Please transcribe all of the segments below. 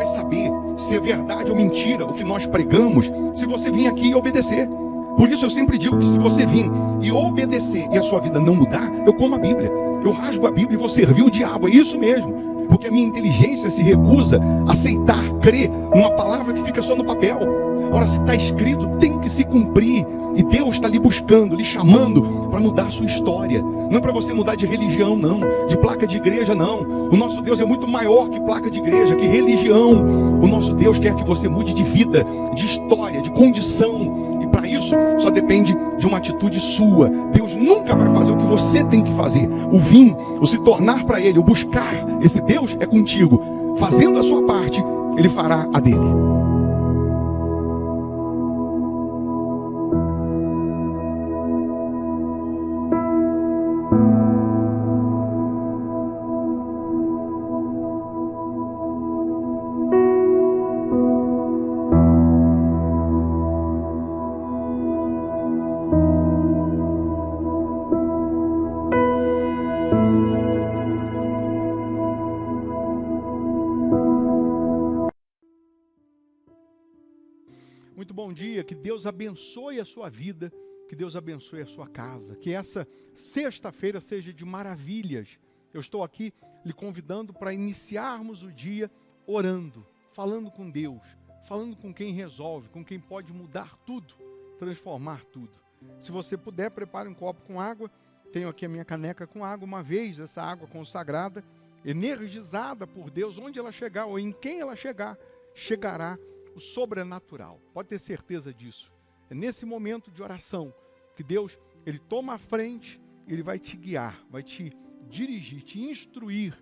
saber se é verdade ou mentira o que nós pregamos se você vir aqui e obedecer. Por isso eu sempre digo que se você vir e obedecer e a sua vida não mudar, eu como a Bíblia. Eu rasgo a Bíblia e vou servir o diabo. É isso mesmo. Porque a minha inteligência se recusa a aceitar, crer numa palavra que fica só no papel. Ora, se está escrito, tem que se cumprir. E Deus está lhe buscando, lhe chamando para mudar a sua história. Não é para você mudar de religião, não. De placa de igreja, não. O nosso Deus é muito maior que placa de igreja, que religião. O nosso Deus quer que você mude de vida, de história, de condição. E para isso, só depende de uma atitude sua. Deus nunca vai fazer o que você tem que fazer. O vir, o se tornar para Ele, o buscar esse Deus é contigo. Fazendo a sua parte, Ele fará a dele. Muito bom dia, que Deus abençoe a sua vida, que Deus abençoe a sua casa, que essa sexta-feira seja de maravilhas. Eu estou aqui lhe convidando para iniciarmos o dia orando, falando com Deus, falando com quem resolve, com quem pode mudar tudo, transformar tudo. Se você puder, prepare um copo com água. Tenho aqui a minha caneca com água. Uma vez essa água consagrada, energizada por Deus, onde ela chegar ou em quem ela chegar, chegará o sobrenatural. Pode ter certeza disso. É nesse momento de oração que Deus, Ele toma a frente, Ele vai te guiar, vai te dirigir, te instruir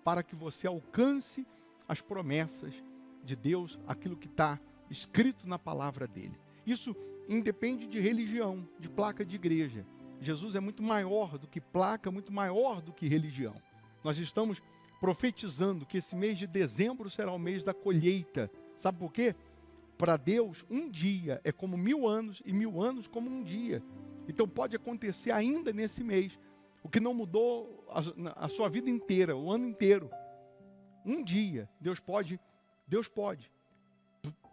para que você alcance as promessas de Deus, aquilo que está escrito na palavra dEle. Isso independe de religião, de placa de igreja. Jesus é muito maior do que placa, muito maior do que religião. Nós estamos profetizando que esse mês de dezembro será o mês da colheita. Sabe por quê? Para Deus, um dia é como 1000 anos e 1000 anos como um dia. Então pode acontecer ainda nesse mês o que não mudou a sua vida inteira, o ano inteiro. Um dia, Deus pode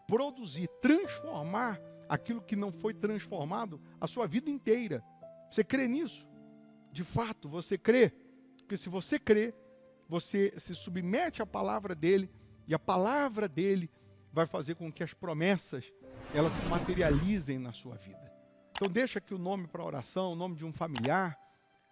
produzir, transformar aquilo que não foi transformado a sua vida inteira. Você crê nisso? De fato, você crê? Porque se você crê, você se submete à palavra dEle, e a palavra dEle vai fazer com que as promessas, elas se materializem na sua vida. Então deixa aqui o nome para oração, o nome de um familiar.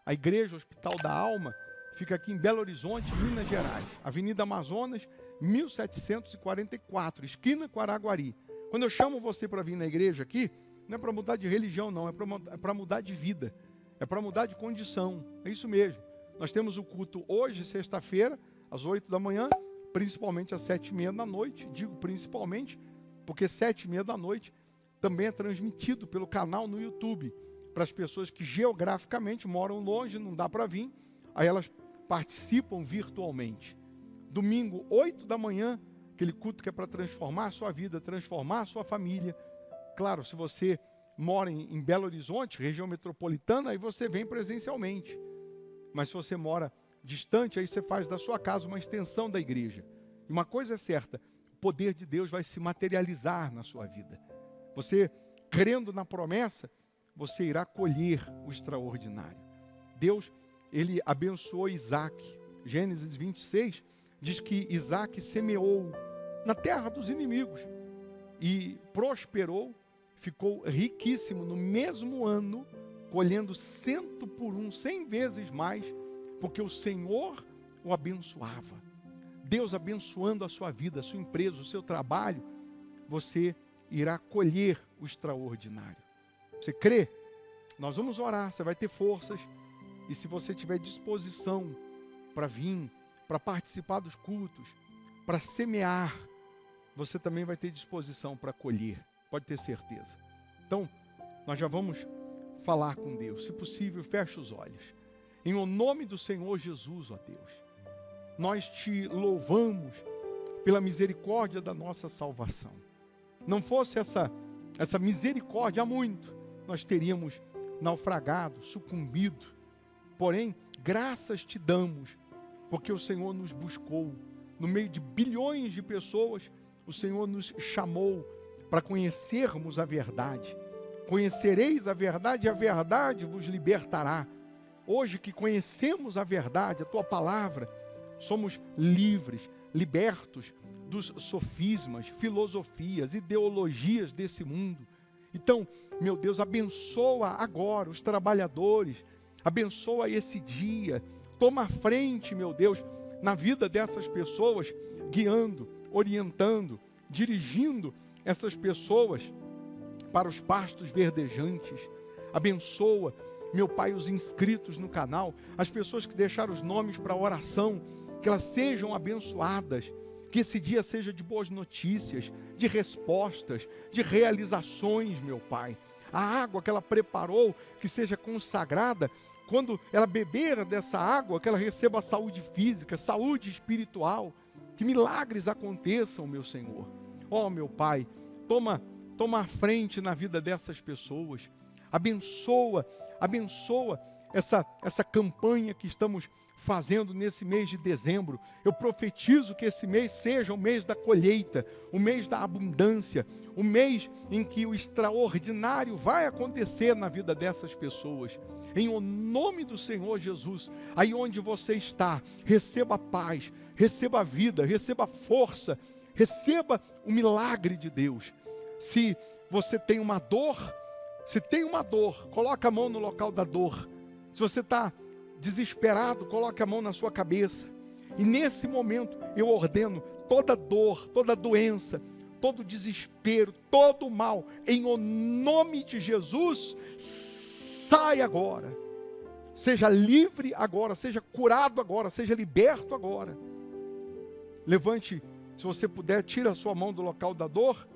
A Igreja Hospital da Alma fica aqui em Belo Horizonte, Minas Gerais. Avenida Amazonas, 1744, esquina com Araguari. Quando eu chamo você para vir na igreja aqui, não é para mudar de religião não, é para mudar de vida. É para mudar de condição, é isso mesmo. Nós temos o culto hoje, sexta-feira, às 8 da manhã, principalmente às 7h30 da noite, digo principalmente, porque 7h30 da noite também é transmitido pelo canal no YouTube, para as pessoas que geograficamente moram longe, não dá para vir, aí elas participam virtualmente. Domingo, 8 da manhã, aquele culto que é para transformar a sua vida, transformar a sua família. Claro, se você mora em Belo Horizonte, região metropolitana, aí você vem presencialmente. Mas se você mora distante, aí você faz da sua casa uma extensão da igreja. E uma coisa é certa, o poder de Deus vai se materializar na sua vida. Você, crendo na promessa, você irá colher o extraordinário. Deus, Ele abençoou Isaac. Gênesis 26 diz que Isaac semeou na terra dos inimigos e prosperou, ficou riquíssimo no mesmo ano, colhendo 100 vezes mais, porque o Senhor o abençoava. Deus abençoando a sua vida, a sua empresa, o seu trabalho, você irá colher o extraordinário. Você crê? Nós vamos orar, você vai ter forças, e se você tiver disposição para vir, para participar dos cultos, para semear, você também vai ter disposição para colher, pode ter certeza. Então, nós já vamos falar com Deus. Se possível, feche os olhos. Em o nome do Senhor Jesus, ó Deus, nós te louvamos pela misericórdia da nossa salvação. Não fosse essa misericórdia há muito, nós teríamos naufragado, sucumbido. Porém, graças te damos, porque o Senhor nos buscou, no meio de bilhões de pessoas, o Senhor nos chamou para conhecermos a verdade. Conhecereis a verdade e a verdade vos libertará. Hoje que conhecemos a verdade, a tua palavra, somos livres, libertos dos sofismas, filosofias, ideologias desse mundo. Então, meu Deus, abençoa agora os trabalhadores, abençoa esse dia, toma a frente, meu Deus, na vida dessas pessoas, guiando, orientando, dirigindo essas pessoas para os pastos verdejantes. Abençoa, meu Pai, os inscritos no canal, as pessoas que deixaram os nomes para oração, que elas sejam abençoadas, que esse dia seja de boas notícias, de respostas, de realizações, meu Pai. A água que ela preparou, que seja consagrada, quando ela beber dessa água, que ela receba saúde física, saúde espiritual, que milagres aconteçam, meu Senhor. Ó, meu Pai, toma a frente na vida dessas pessoas, abençoa essa campanha que estamos fazendo nesse mês de dezembro. Eu profetizo que esse mês seja o mês da colheita, o mês da abundância, o mês em que o extraordinário vai acontecer na vida dessas pessoas. Em o nome do Senhor Jesus, aí onde você está, receba paz, receba vida, receba força, receba o milagre de Deus. Se você tem uma dor, coloca a mão no local da dor. Se você está desesperado, coloque a mão na sua cabeça. E nesse momento eu ordeno toda dor, toda doença, todo desespero, todo mal, em o nome de Jesus, sai agora. Seja livre agora, seja curado agora, seja liberto agora. Levante, se você puder, tira a sua mão do local da dor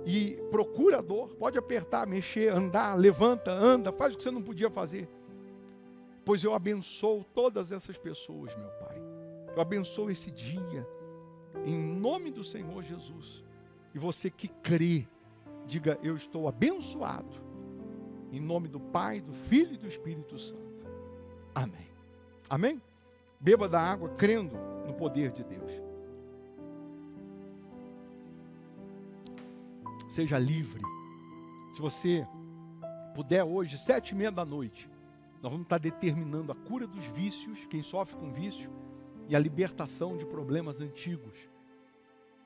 e procura a dor. Pode apertar, mexer, andar, levanta, anda, faz o que você não podia fazer. Pois eu abençoo todas essas pessoas, meu Pai. Eu abençoo esse dia, em nome do Senhor Jesus. E você que crê, diga: eu estou abençoado, em nome do Pai, do Filho e do Espírito Santo. Amém. Amém? Beba da água, crendo no poder de Deus. Seja livre. Se você puder hoje, 7:30 da noite, nós vamos estar determinando a cura dos vícios, quem sofre com vício, e a libertação de problemas antigos.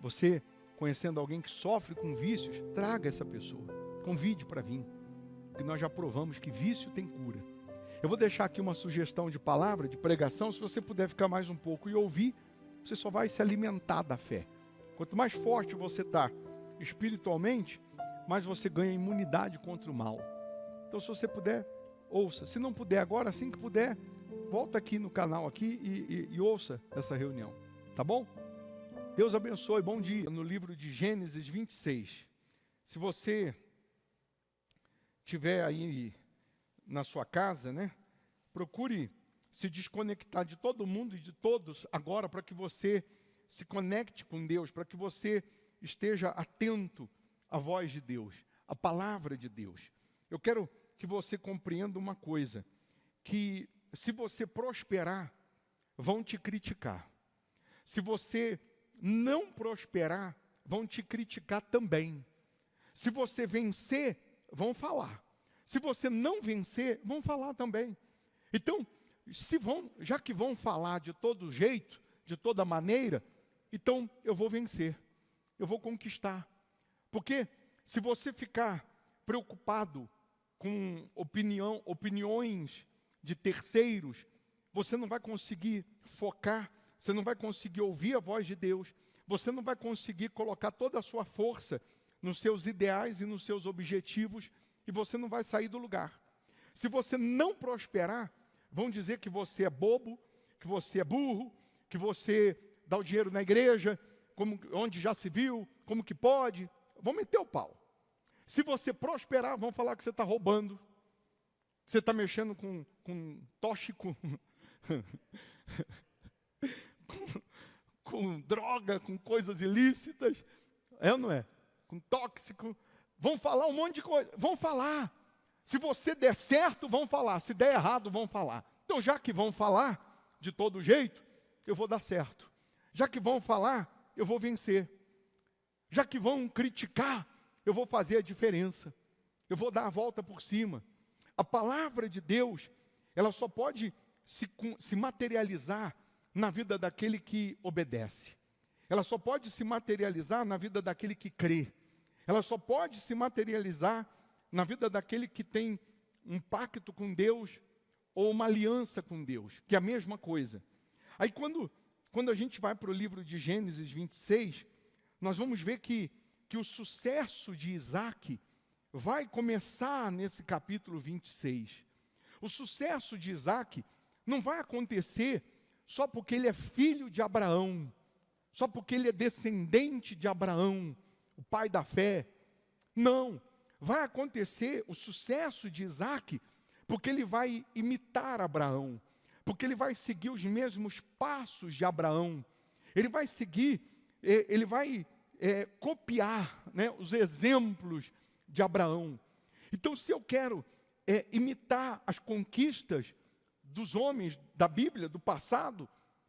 Você, conhecendo alguém que sofre com vícios, traga essa pessoa, convide para vir, porque nós já provamos que vício tem cura. Eu vou deixar aqui uma sugestão de palavra, de pregação. Se você puder ficar mais um pouco e ouvir, você só vai se alimentar da fé. Quanto mais forte você está espiritualmente, mais você ganha imunidade contra o mal. Então, se você puder, ouça. Se não puder agora, assim que puder, volta aqui no canal aqui e ouça essa reunião. Tá bom? Deus abençoe. Bom dia. No livro de Gênesis 26. Se você tiver aí na sua casa, né? Procure se desconectar de todo mundo e de todos agora, para que você se conecte com Deus, para que você esteja atento à voz de Deus, à palavra de Deus. Eu quero que você compreenda uma coisa, que se você prosperar, vão te criticar. Se você não prosperar, vão te criticar também. Se você vencer, vão falar. Se você não vencer, vão falar também. Então, já que vão falar de todo jeito, de toda maneira, então eu vou vencer, eu vou conquistar. Porque se você ficar preocupado com opiniões de terceiros, você não vai conseguir focar, você não vai conseguir ouvir a voz de Deus, você não vai conseguir colocar toda a sua força nos seus ideais e nos seus objetivos, e você não vai sair do lugar. Se você não prosperar, vão dizer que você é bobo, que você é burro, que você dá o dinheiro na igreja, onde já se viu, como que pode, vão meter o pau. Se você prosperar, vão falar que você está roubando, que você está mexendo com tóxico, com droga, com coisas ilícitas, é ou não é? Com tóxico, vão falar um monte de coisa, vão falar. Se você der certo, vão falar, se der errado, vão falar. Então, já que vão falar de todo jeito, eu vou dar certo. Já que vão falar, eu vou vencer. Já que vão criticar, eu vou fazer a diferença. Eu vou dar a volta por cima. A palavra de Deus, ela só pode se materializar na vida daquele que obedece. Ela só pode se materializar na vida daquele que crê. Ela só pode se materializar na vida daquele que tem um pacto com Deus ou uma aliança com Deus, que é a mesma coisa. Aí quando a gente vai para o livro de Gênesis 26, nós vamos ver que o sucesso de Isaac vai começar nesse capítulo 26. O sucesso de Isaac não vai acontecer só porque ele é filho de Abraão, só porque ele é descendente de Abraão, o pai da fé. Não, vai acontecer o sucesso de Isaac porque ele vai imitar Abraão, porque ele vai seguir os mesmos passos de Abraão, ele vai seguir, ele vai copiar, né, os exemplos de Abraão. Então, se eu quero imitar as conquistas dos homens da Bíblia, do passado,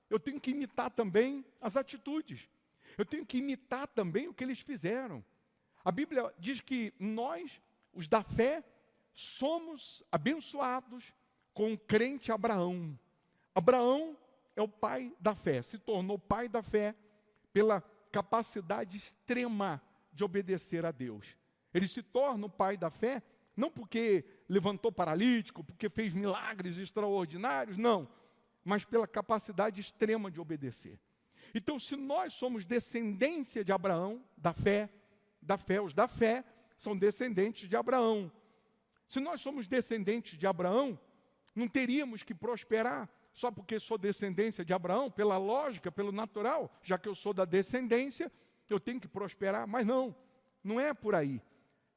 eu tenho que imitar também as atitudes. Eu tenho que imitar também o que eles fizeram. A Bíblia diz que nós, os da fé, somos abençoados com o crente Abraão. Abraão é o pai da fé, se tornou pai da fé pela capacidade extrema de obedecer a Deus. Ele se torna o pai da fé, não porque levantou paralítico, porque fez milagres extraordinários, não, mas pela capacidade extrema de obedecer. Então, se nós somos descendência de Abraão, os da fé são descendentes de Abraão. Se nós somos descendentes de Abraão, não teríamos que prosperar só porque sou descendência de Abraão, pela lógica, pelo natural, já que eu sou da descendência, eu tenho que prosperar, mas não é por aí.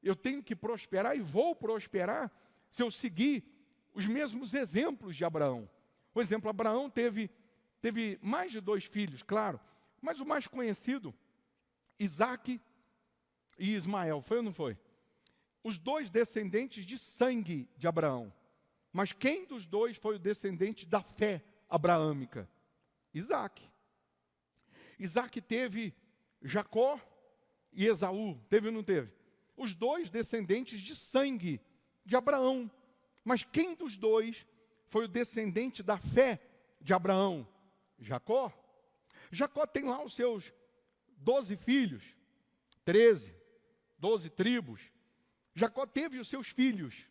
Eu tenho que prosperar e vou prosperar se eu seguir os mesmos exemplos de Abraão. Por exemplo, Abraão teve mais de 2 filhos, claro, mas o mais conhecido, Isaque e Ismael, foi ou não foi? Os 2 descendentes de sangue de Abraão. Mas quem dos 2 foi o descendente da fé abraâmica? Isaque. Isaque teve Jacó e Esaú, teve ou não teve? Os 2 descendentes de sangue de Abraão. Mas quem dos 2 foi o descendente da fé de Abraão? Jacó. Jacó tem lá os seus 12 filhos, 13, 12 tribos. Jacó teve os seus filhos,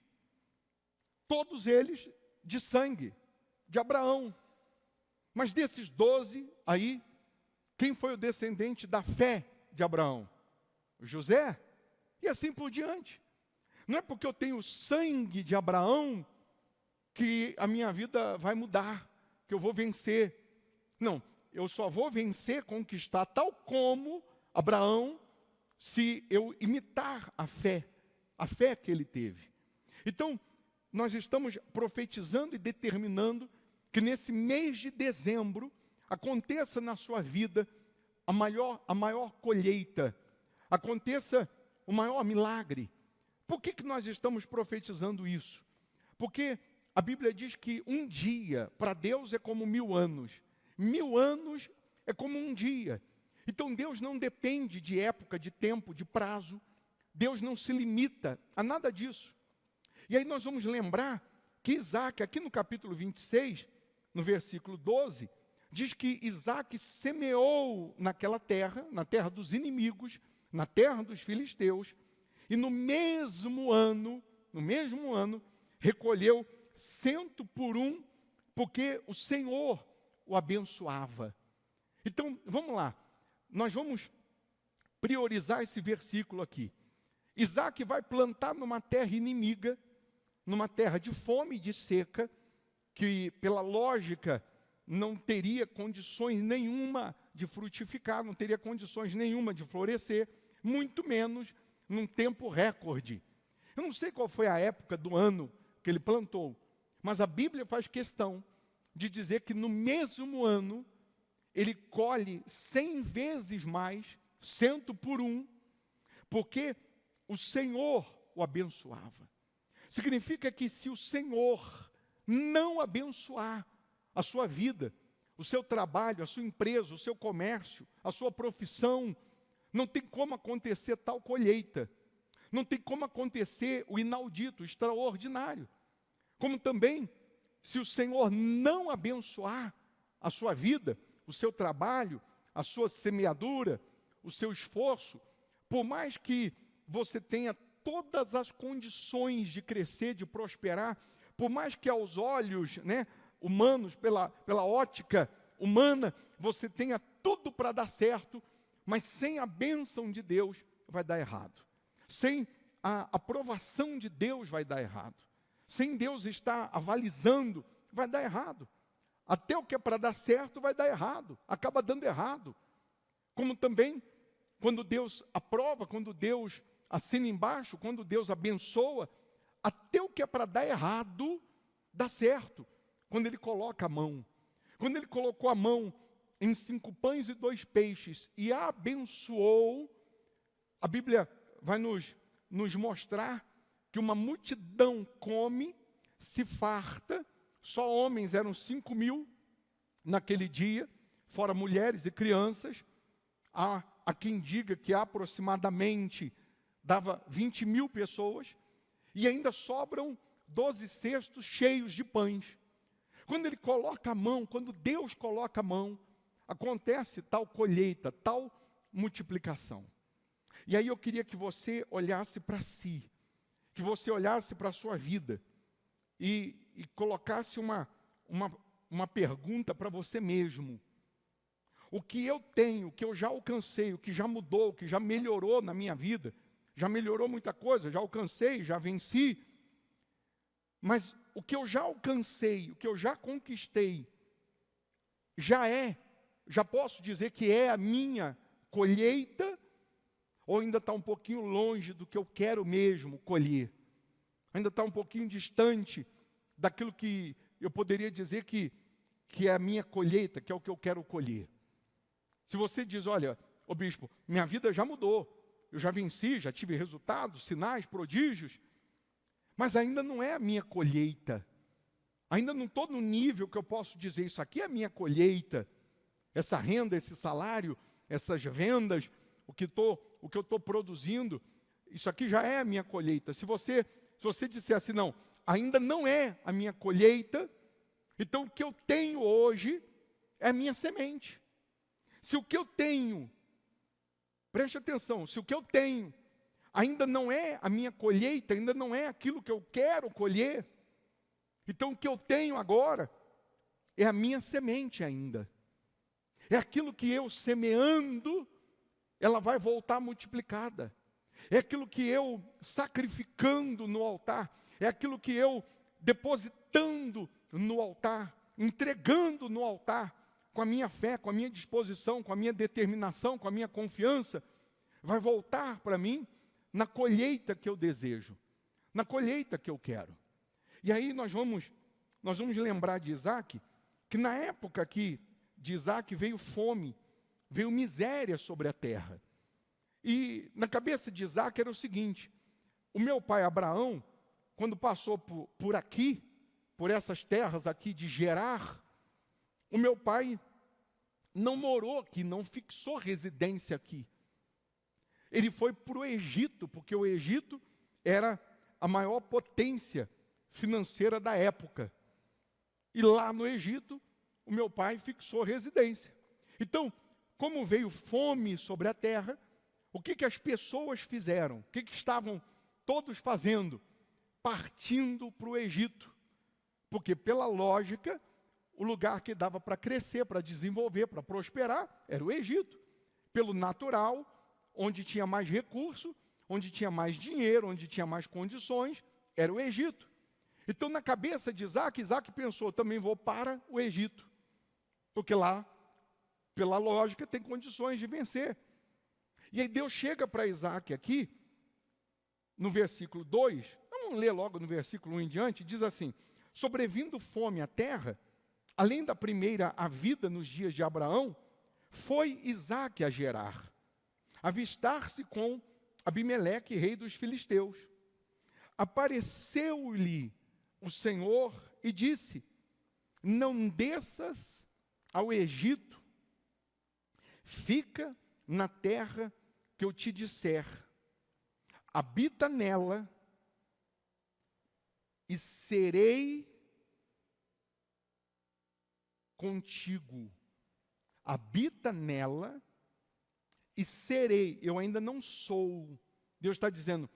todos eles de sangue, de Abraão. Mas desses 12 aí, quem foi o descendente da fé de Abraão? José. E assim por diante. Não é porque eu tenho sangue de Abraão que a minha vida vai mudar, que eu vou vencer. Não, eu só vou vencer, conquistar, tal como Abraão, se eu imitar a fé que ele teve. Então, nós estamos profetizando e determinando que nesse mês de dezembro aconteça na sua vida a maior colheita, aconteça o maior milagre. Por que nós estamos profetizando isso? Porque a Bíblia diz que um dia para Deus é como 1000 anos. 1000 anos é como um dia. Então Deus não depende de época, de tempo, de prazo. Deus não se limita a nada disso. E aí nós vamos lembrar que Isaac, aqui no capítulo 26, no versículo 12, diz que Isaac semeou naquela terra, na terra dos inimigos, na terra dos filisteus, e no mesmo ano, recolheu 100 por 1, porque o Senhor o abençoava. Então, vamos lá, nós vamos priorizar esse versículo aqui. Isaac vai plantar numa terra inimiga, numa terra de fome e de seca, que pela lógica não teria condições nenhuma de frutificar, não teria condições nenhuma de florescer, muito menos num tempo recorde. Eu não sei qual foi a época do ano que ele plantou, mas a Bíblia faz questão de dizer que no mesmo ano ele colhe 100 vezes mais, 100 por 1, porque o Senhor o abençoava. Significa que se o Senhor não abençoar a sua vida, o seu trabalho, a sua empresa, o seu comércio, a sua profissão, não tem como acontecer tal colheita. Não tem como acontecer o inaudito, o extraordinário. Como também, se o Senhor não abençoar a sua vida, o seu trabalho, a sua semeadura, o seu esforço, por mais que você tenha todas as condições de crescer, de prosperar, por mais que aos olhos, humanos, pela ótica humana, você tenha tudo para dar certo, mas sem a bênção de Deus vai dar errado. Sem a aprovação de Deus vai dar errado. Sem Deus estar avalizando, vai dar errado. Até o que é para dar certo vai dar errado, acaba dando errado. Como também, quando Deus aprova, quando Deus assina embaixo, quando Deus abençoa, até o que é para dar errado, dá certo. Quando Ele coloca a mão. Quando Ele colocou a mão em 5 pães e 2 peixes e a abençoou, a Bíblia vai nos mostrar que uma multidão come, se farta, só homens, eram 5.000 naquele dia, fora mulheres e crianças. Há quem diga que aproximadamente dava 20.000 pessoas, e ainda sobram 12 cestos cheios de pães. Quando Ele coloca a mão, quando Deus coloca a mão, acontece tal colheita, tal multiplicação. E aí eu queria que você olhasse para si, que você olhasse para a sua vida e colocasse uma pergunta para você mesmo. O que eu tenho, o que eu já alcancei, o que já mudou, o que já melhorou na minha vida, já melhorou muita coisa, já alcancei, já venci, mas o que eu já alcancei, o que eu já conquistei, já posso dizer que é a minha colheita, ou ainda está um pouquinho longe do que eu quero mesmo colher? Ainda está um pouquinho distante daquilo que eu poderia dizer que é a minha colheita, que é o que eu quero colher. Se você diz, olha, ô bispo, minha vida já mudou, eu já venci, já tive resultados, sinais, prodígios, mas ainda não é a minha colheita. Ainda não estou no nível que eu posso dizer, isso aqui é a minha colheita. Essa renda, esse salário, essas vendas, o que eu estou produzindo, isso aqui já é a minha colheita. Se você disser assim, não, ainda não é a minha colheita, então o que eu tenho hoje é a minha semente. Se o que eu tenho, preste atenção, se o que eu tenho ainda não é a minha colheita, ainda não é aquilo que eu quero colher, então o que eu tenho agora é a minha semente ainda. É aquilo que eu semeando, ela vai voltar multiplicada. É aquilo que eu sacrificando no altar, é aquilo que eu depositando no altar, entregando no altar, com a minha fé, com a minha disposição, com a minha determinação, com a minha confiança, vai voltar para mim na colheita que eu desejo, na colheita que eu quero. E aí nós vamos lembrar de Isaac, que na época que de Isaac veio fome, veio miséria sobre a terra. E na cabeça de Isaac era o seguinte: o meu pai Abraão, quando passou por aqui, por essas terras aqui de Gerar, o meu pai não morou aqui, não fixou residência aqui. Ele foi para o Egito, porque o Egito era a maior potência financeira da época. E lá no Egito, o meu pai fixou residência. Então, como veio fome sobre a terra, o que as pessoas fizeram? O que estavam todos fazendo? Partindo para o Egito. Porque, pela lógica, o lugar que dava para crescer, para desenvolver, para prosperar, era o Egito. Pelo natural, onde tinha mais recurso, onde tinha mais dinheiro, onde tinha mais condições, era o Egito. Então, na cabeça de Isaac pensou, também vou para o Egito. Porque lá, pela lógica, tem condições de vencer. E aí Deus chega para Isaac aqui, no versículo 2, vamos ler logo no versículo 1 em diante, diz assim: sobrevindo fome à terra, além da primeira havida nos dias de Abraão, foi Isaac a Gerar, avistar-se com Abimeleque, rei dos filisteus. Apareceu-lhe o Senhor e disse: não desças ao Egito, fica na terra que eu te disser, habita nela, e serei contigo. Habita nela, e serei. Eu ainda não sou. Deus está dizendo,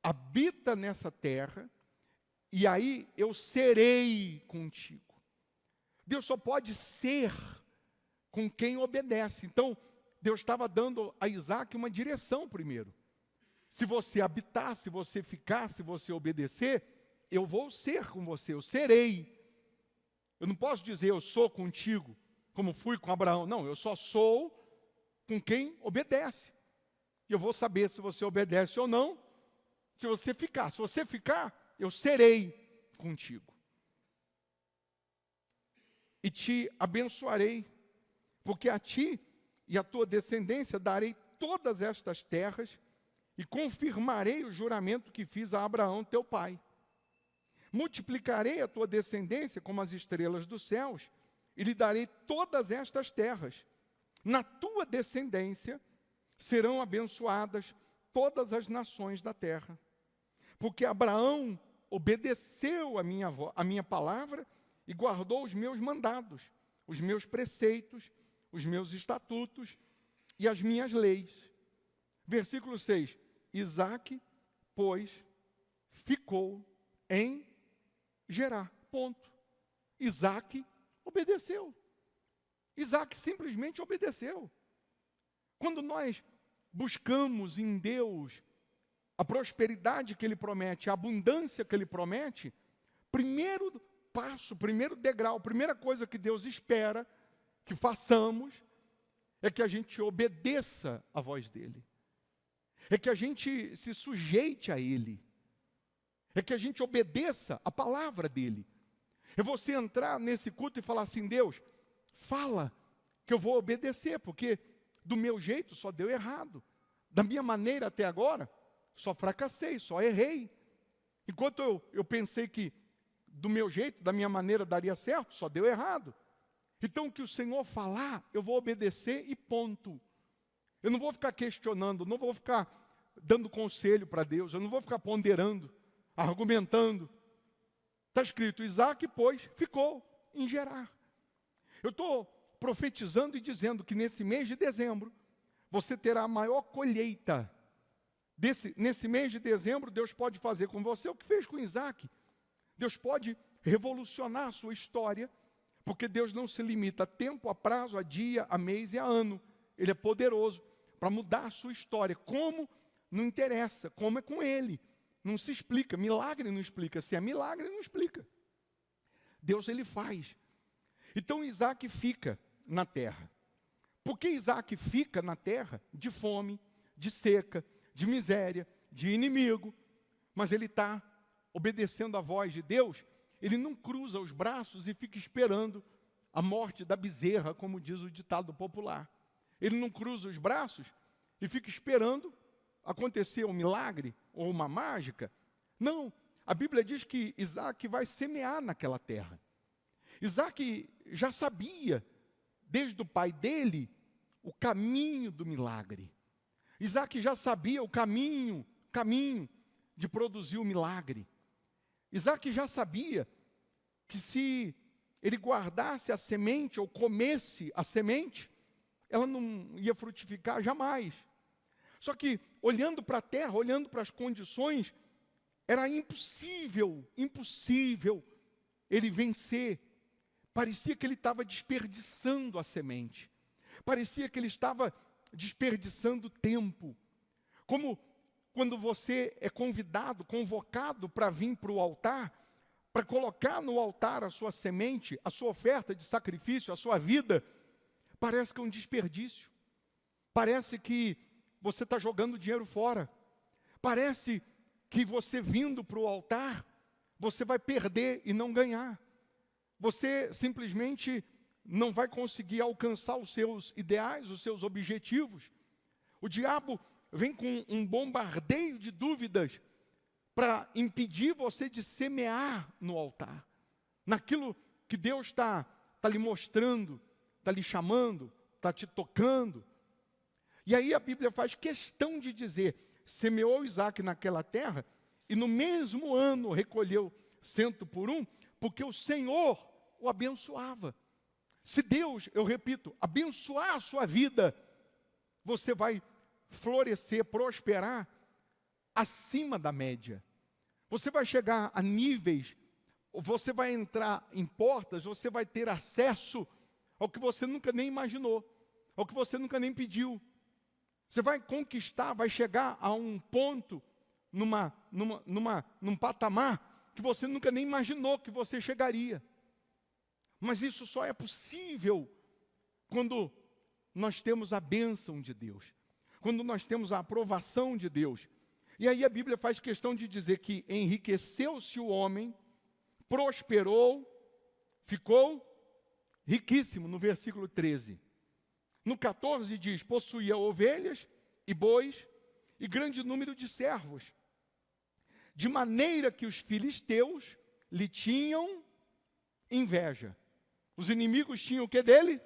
habita nessa terra, e aí eu serei contigo. Deus só pode ser com quem obedece. Então, Deus estava dando a Isaac uma direção primeiro. Se você habitar, se você ficar, se você obedecer, eu vou ser com você, eu serei. Eu não posso dizer eu sou contigo, como fui com Abraão. Não, eu só sou com quem obedece. E eu vou saber se você obedece ou não, se você ficar. Se você ficar, eu serei contigo. E te abençoarei, porque a ti e a tua descendência darei todas estas terras e confirmarei o juramento que fiz a Abraão, teu pai. Multiplicarei a tua descendência como as estrelas dos céus e lhe darei todas estas terras. Na tua descendência serão abençoadas todas as nações da terra. Porque Abraão obedeceu a minha palavra e guardou os meus mandados, os meus preceitos, os meus estatutos e as minhas leis. Versículo 6. Isaque, pois, ficou em Gerar. Ponto. Isaque obedeceu. Isaque simplesmente obedeceu. Quando nós buscamos em Deus a prosperidade que Ele promete, a abundância que Ele promete, primeiro passo, primeiro degrau, primeira coisa que Deus espera que façamos é que a gente obedeça a voz dEle. É que a gente se sujeite a Ele. É que a gente obedeça a palavra dEle. É você entrar nesse culto e falar assim, Deus, fala que eu vou obedecer, porque do meu jeito só deu errado. Da minha maneira até agora, só fracassei, só errei. Enquanto eu pensei que do meu jeito, da minha maneira daria certo, só deu errado. Então o que o Senhor falar, eu vou obedecer e ponto. Eu não vou ficar questionando, não vou ficar dando conselho para Deus, eu não vou ficar ponderando, argumentando. Está escrito, Isaque, pois, ficou em Gerar. Eu estou profetizando e dizendo que nesse mês de dezembro, você terá a maior colheita. Nesse mês de dezembro, Deus pode fazer com você o que fez com Isaque. Deus pode revolucionar a sua história, porque Deus não se limita a tempo, a prazo, a dia, a mês e a ano. Ele é poderoso para mudar a sua história. Como? Não interessa. Como é com Ele. Não se explica. Milagre não explica. Se é milagre, não explica. Deus, Ele faz. Então, Isaque fica na terra. Por que Isaque fica na terra? De fome, de seca, de miséria, de inimigo. Mas ele está obedecendo a voz de Deus. Ele não cruza os braços e fica esperando a morte da bezerra, como diz o ditado popular. Ele não cruza os braços e fica esperando acontecer um milagre ou uma mágica. Não, a Bíblia diz que Isaque vai semear naquela terra. Isaque já sabia, desde o pai dele, o caminho do milagre. Isaque já sabia o caminho de produzir o milagre. Isaque já sabia que se ele guardasse a semente ou comesse a semente, ela não ia frutificar jamais. Só que, olhando para a terra, olhando para as condições, era impossível ele vencer. Parecia que ele estava desperdiçando a semente. Parecia que ele estava desperdiçando tempo. Como quando você é convidado, convocado para vir para o altar, para colocar no altar a sua semente, a sua oferta de sacrifício, a sua vida, parece que é um desperdício. Parece que você está jogando dinheiro fora. Parece que você vindo para o altar, você vai perder e não ganhar. Você simplesmente não vai conseguir alcançar os seus ideais, os seus objetivos. O diabo vem com um bombardeio de dúvidas para impedir você de semear no altar, naquilo que Deus está lhe mostrando, está lhe chamando, está te tocando. E aí a Bíblia faz questão de dizer, semeou Isaac naquela terra, e no mesmo ano recolheu 100 por 1, porque o Senhor o abençoava. Se Deus, eu repito, abençoar a sua vida, você vai florescer, prosperar acima da média. Você vai chegar a níveis, você vai entrar em portas, você vai ter acesso ao que você nunca nem imaginou, ao que você nunca nem pediu. Você vai conquistar, vai chegar a um ponto, num patamar que você nunca nem imaginou que você chegaria. Mas isso só é possível quando nós temos a bênção de Deus, quando nós temos a aprovação de Deus. E aí a Bíblia faz questão de dizer que enriqueceu-se o homem, prosperou, ficou riquíssimo, no versículo 13. No 14 diz, possuía ovelhas e bois e grande número de servos, de maneira que os filisteus lhe tinham inveja. Os inimigos tinham o que dele?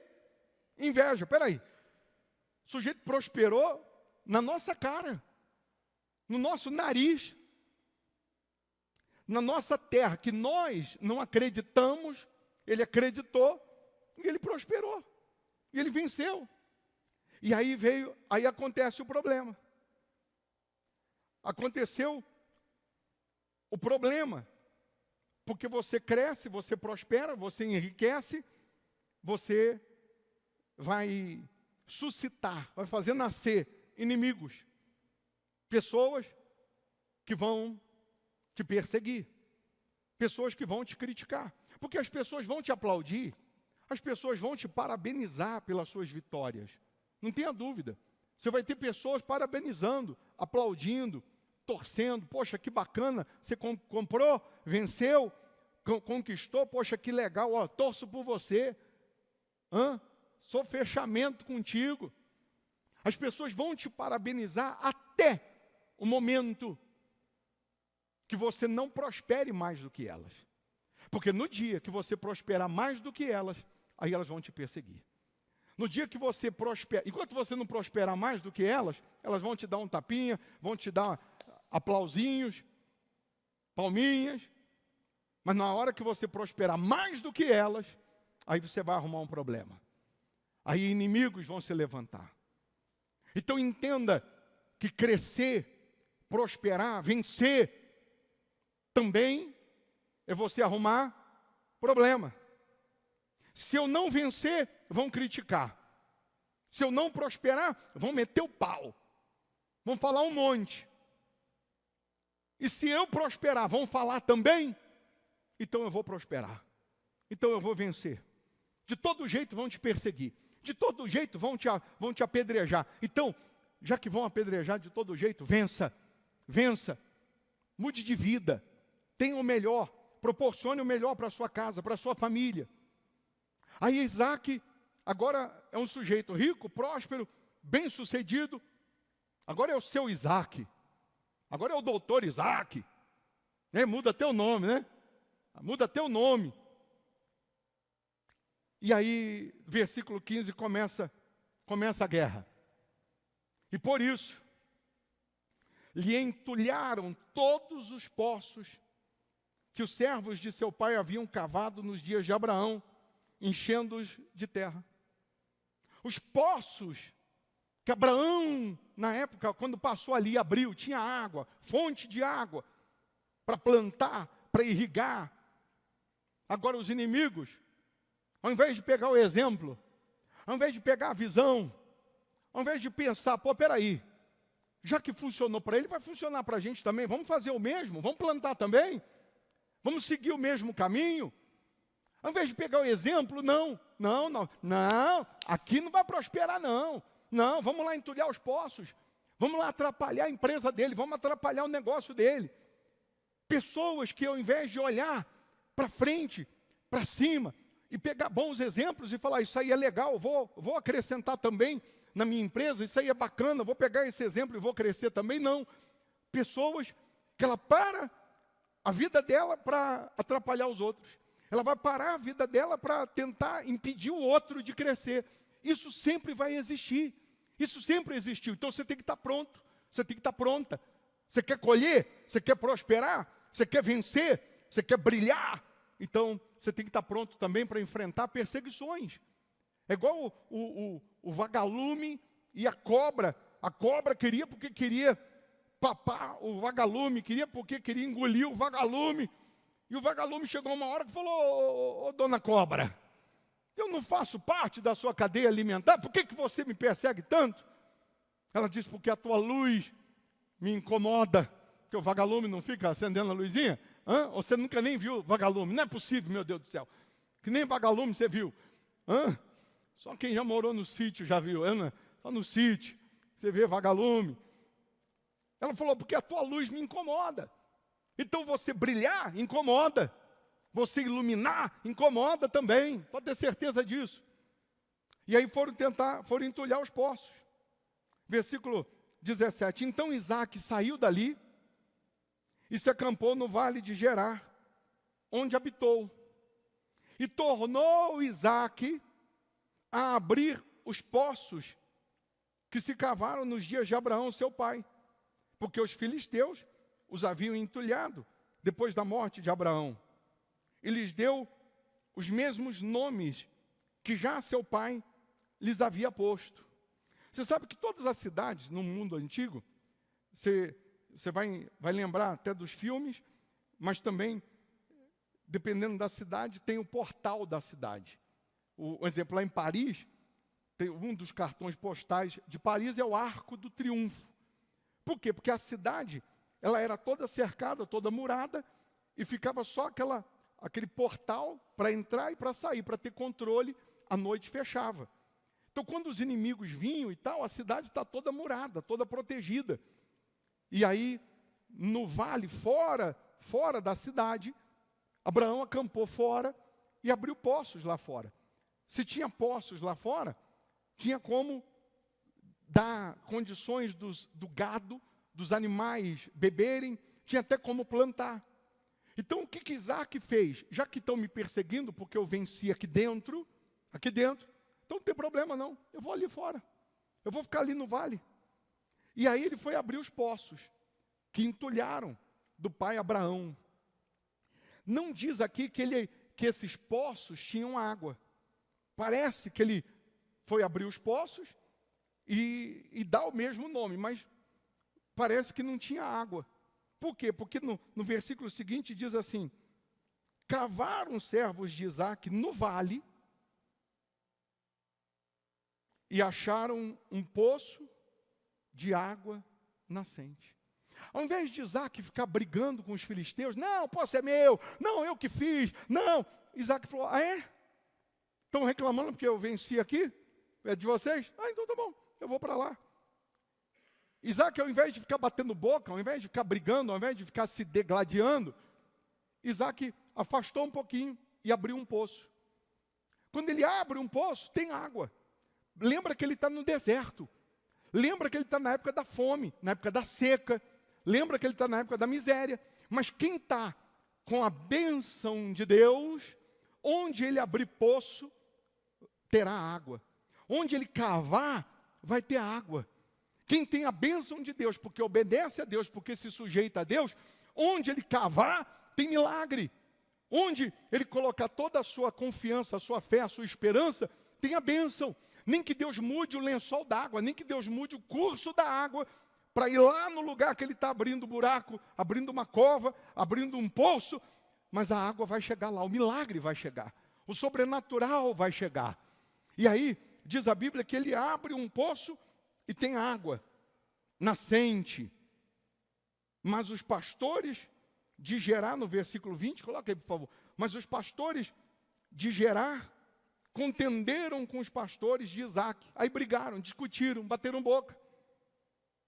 Inveja. Peraí, o sujeito prosperou na nossa cara, no nosso nariz, na nossa terra, que nós não acreditamos, ele acreditou, e ele prosperou, e ele venceu. E aí acontece o problema. Aconteceu o problema, porque você cresce, você prospera, você enriquece, você vai suscitar, vai fazer nascer inimigos, pessoas que vão te perseguir, pessoas que vão te criticar, porque as pessoas vão te aplaudir, as pessoas vão te parabenizar pelas suas vitórias, não tenha dúvida. Você vai ter pessoas parabenizando, aplaudindo, torcendo. Poxa, que bacana, você comprou, venceu, conquistou, poxa, que legal, ó, torço por você, sou fechamento contigo. As pessoas vão te parabenizar até o momento que você não prospere mais do que elas. Porque no dia que você prosperar mais do que elas, aí elas vão te perseguir. No dia que você prospera, enquanto você não prosperar mais do que elas vão te dar um tapinha, vão te dar aplausinhos, palminhas, mas na hora que você prosperar mais do que elas, aí você vai arrumar um problema. Aí inimigos vão se levantar. Então entenda que crescer, prosperar, vencer, também é você arrumar problema. Se eu não vencer, vão criticar. Se eu não prosperar, vão meter o pau. Vão falar um monte. E se eu prosperar, vão falar também? Então eu vou prosperar. Então eu vou vencer. De todo jeito vão te perseguir. De todo jeito vão te apedrejar. Então, já que vão apedrejar de todo jeito, vença. Vença. Mude de vida. Tenha o melhor. Proporcione o melhor para a sua casa, para a sua família. Aí Isaac agora é um sujeito rico, próspero, bem-sucedido. Agora é o seu Isaac. Agora é o doutor Isaac. Muda até o nome, né? Muda até o nome. E aí, versículo 15, começa a guerra. E por isso, lhe entulharam todos os poços que os servos de seu pai haviam cavado nos dias de Abraão, enchendo-os de terra. Os poços que Abraão, na época, quando passou ali, abriu, tinha água, fonte de água, para plantar, para irrigar. Agora os inimigos, ao invés de pegar o exemplo, ao invés de pegar a visão, ao invés de pensar, peraí, já que funcionou para ele, vai funcionar para a gente também, vamos fazer o mesmo, vamos plantar também, vamos seguir o mesmo caminho. Ao invés de pegar o exemplo, não, aqui não vai prosperar não, vamos lá entulhar os poços, vamos lá atrapalhar a empresa dele, vamos atrapalhar o negócio dele. Pessoas que ao invés de olhar para frente, para cima, e pegar bons exemplos e falar, isso aí é legal, vou acrescentar também na minha empresa, isso aí é bacana, vou pegar esse exemplo e vou crescer também, não. Pessoas que ela para a vida dela para atrapalhar os outros. Ela vai parar a vida dela para tentar impedir o outro de crescer. Isso sempre vai existir. Isso sempre existiu. Então você tem que estar pronto. Você tem que estar pronta. Você quer colher? Você quer prosperar? Você quer vencer? Você quer brilhar? Então você tem que estar pronto também para enfrentar perseguições. É igual o vagalume e a cobra. A cobra queria porque queria papar o vagalume, queria porque queria engolir o vagalume. E o vagalume chegou uma hora que falou, ô dona cobra, eu não faço parte da sua cadeia alimentar, por que você me persegue tanto? Ela disse, porque a tua luz me incomoda, porque o vagalume não fica acendendo a luzinha. Você nunca nem viu vagalume, não é possível, meu Deus do céu, que nem vagalume você viu. Só quem já morou no sítio já viu, só no sítio, você vê vagalume. Ela falou, porque a tua luz me incomoda. Então você brilhar incomoda, você iluminar incomoda também, pode ter certeza disso. E aí foram entulhar os poços. Versículo 17, então Isaac saiu dali e se acampou no vale de Gerar, onde habitou. E tornou Isaac a abrir os poços que se cavaram nos dias de Abraão, seu pai, porque os filisteus os haviam entulhado depois da morte de Abraão. E lhes deu os mesmos nomes que já seu pai lhes havia posto. Você sabe que todas as cidades no mundo antigo, você vai lembrar até dos filmes, mas também, dependendo da cidade, tem o portal da cidade. Um exemplo, lá em Paris, tem um dos cartões postais de Paris é o Arco do Triunfo. Por quê? Porque a cidade, ela era toda cercada, toda murada, e ficava só aquele portal para entrar e para sair, para ter controle, a noite fechava. Então, quando os inimigos vinham e tal, a cidade está toda murada, toda protegida. E aí, no vale, fora da cidade, Abraão acampou fora e abriu poços lá fora. Se tinha poços lá fora, tinha como dar condições do gado, dos animais beberem, tinha até como plantar. Então, o que Isaac fez? Já que estão me perseguindo, porque eu venci aqui dentro, então não tem problema não, eu vou ali fora, eu vou ficar ali no vale. E aí ele foi abrir os poços, que entulharam do pai Abraão. Não diz aqui que esses poços tinham água. Parece que ele foi abrir os poços e dá o mesmo nome, mas parece que não tinha água. Por quê? Porque no versículo seguinte diz assim, cavaram os servos de Isaac no vale e acharam um poço de água nascente. Ao invés de Isaac ficar brigando com os filisteus, não, o poço é meu, não, eu que fiz, não. Isaac falou, estão reclamando porque eu venci aqui? É de vocês? Então tá bom, eu vou para lá. Isaac, ao invés de ficar batendo boca, ao invés de ficar brigando, ao invés de ficar se degladiando, Isaac afastou um pouquinho e abriu um poço. Quando ele abre um poço, tem água. Lembra que ele está no deserto. Lembra que ele está na época da fome, na época da seca. Lembra que ele está na época da miséria. Mas quem está com a bênção de Deus, onde ele abrir poço, terá água. Onde ele cavar, vai ter água. Quem tem a bênção de Deus, porque obedece a Deus, porque se sujeita a Deus, onde ele cavar, tem milagre. Onde ele colocar toda a sua confiança, a sua fé, a sua esperança, tem a bênção. Nem que Deus mude o lençol d'água, nem que Deus mude o curso da água, para ir lá no lugar que ele está abrindo buraco, abrindo uma cova, abrindo um poço, mas a água vai chegar lá, o milagre vai chegar, o sobrenatural vai chegar. E aí, diz a Bíblia que ele abre um poço e tem água nascente. Mas os pastores de Gerar, no versículo 20, coloca aí por favor, mas os pastores de Gerar contenderam com os pastores de Isaac, aí brigaram, discutiram, bateram boca,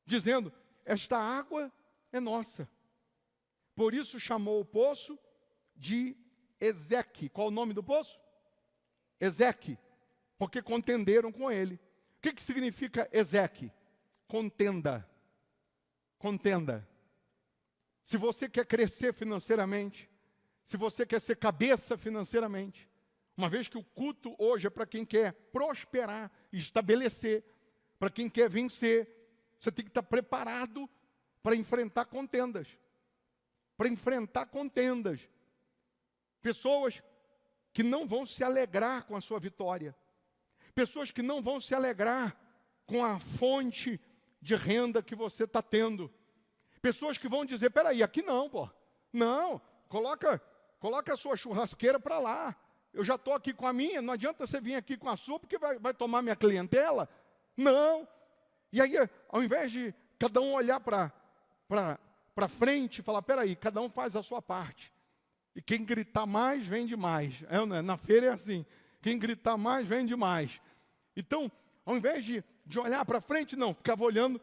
dizendo, esta água é nossa. Por isso chamou o poço de Ezeque. Qual o nome do poço? Ezeque, porque contenderam com ele. O que significa Ezeque? Contenda. Contenda. Se você quer crescer financeiramente, se você quer ser cabeça financeiramente, uma vez que o culto hoje é para quem quer prosperar, estabelecer, para quem quer vencer, você tem que estar preparado para enfrentar contendas. Para enfrentar contendas. Pessoas que não vão se alegrar com a sua vitória. Pessoas que não vão se alegrar com a fonte de renda que você está tendo. Pessoas que vão dizer, peraí, aqui não, pô. Não, coloca a sua churrasqueira para lá. Eu já estou aqui com a minha, não adianta você vir aqui com a sua, porque vai tomar minha clientela. Não. E aí, ao invés de cada um olhar para frente e falar, peraí, cada um faz a sua parte. E quem gritar mais, vende mais. Na feira é assim. Quem gritar mais, vende mais. Então, ao invés de olhar para frente, não, ficava olhando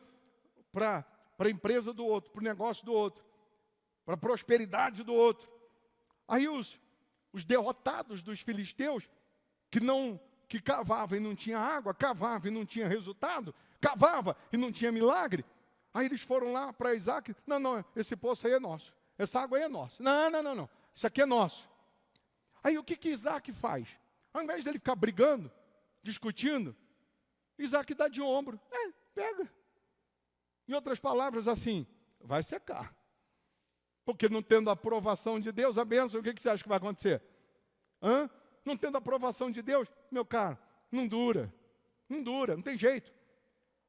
para a empresa do outro, para o negócio do outro, para a prosperidade do outro. Aí os derrotados dos filisteus, que cavavam e não tinha água, cavava e não tinha resultado, cavava e não tinha milagre. Aí eles foram lá para Isaac, não, esse poço aí é nosso, essa água aí é nossa. Não, isso aqui é nosso. Aí o que Isaac faz? Ao invés dele ficar brigando, discutindo, Isaac dá de ombro, pega. Em outras palavras, assim, vai secar. Porque não tendo a aprovação de Deus, a bênção, o que você acha que vai acontecer? Não tendo a aprovação de Deus, meu caro, não dura, não tem jeito.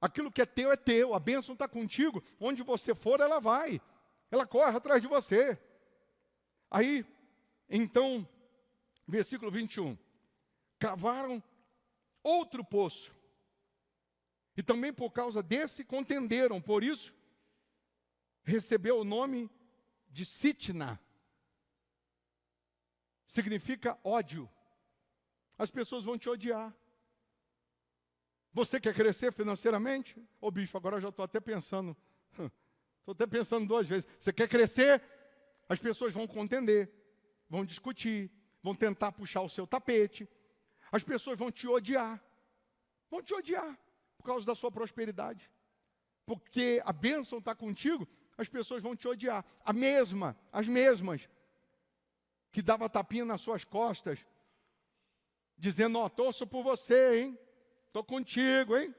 Aquilo que é teu, a bênção está contigo, onde você for, ela vai, ela corre atrás de você. Aí, então, versículo 21, cavaram outro poço, e também por causa desse contenderam, por isso, recebeu o nome de Sitna, significa ódio. As pessoas vão te odiar. Você quer crescer financeiramente? Ô bicho, agora eu já estou até pensando duas vezes. Você quer crescer? As pessoas vão contender, vão discutir, vão tentar puxar o seu tapete. As pessoas vão te odiar por causa da sua prosperidade. Porque a bênção está contigo, as pessoas vão te odiar. As mesmas que dava tapinha nas suas costas, dizendo, torço por você, hein? Estou contigo, hein?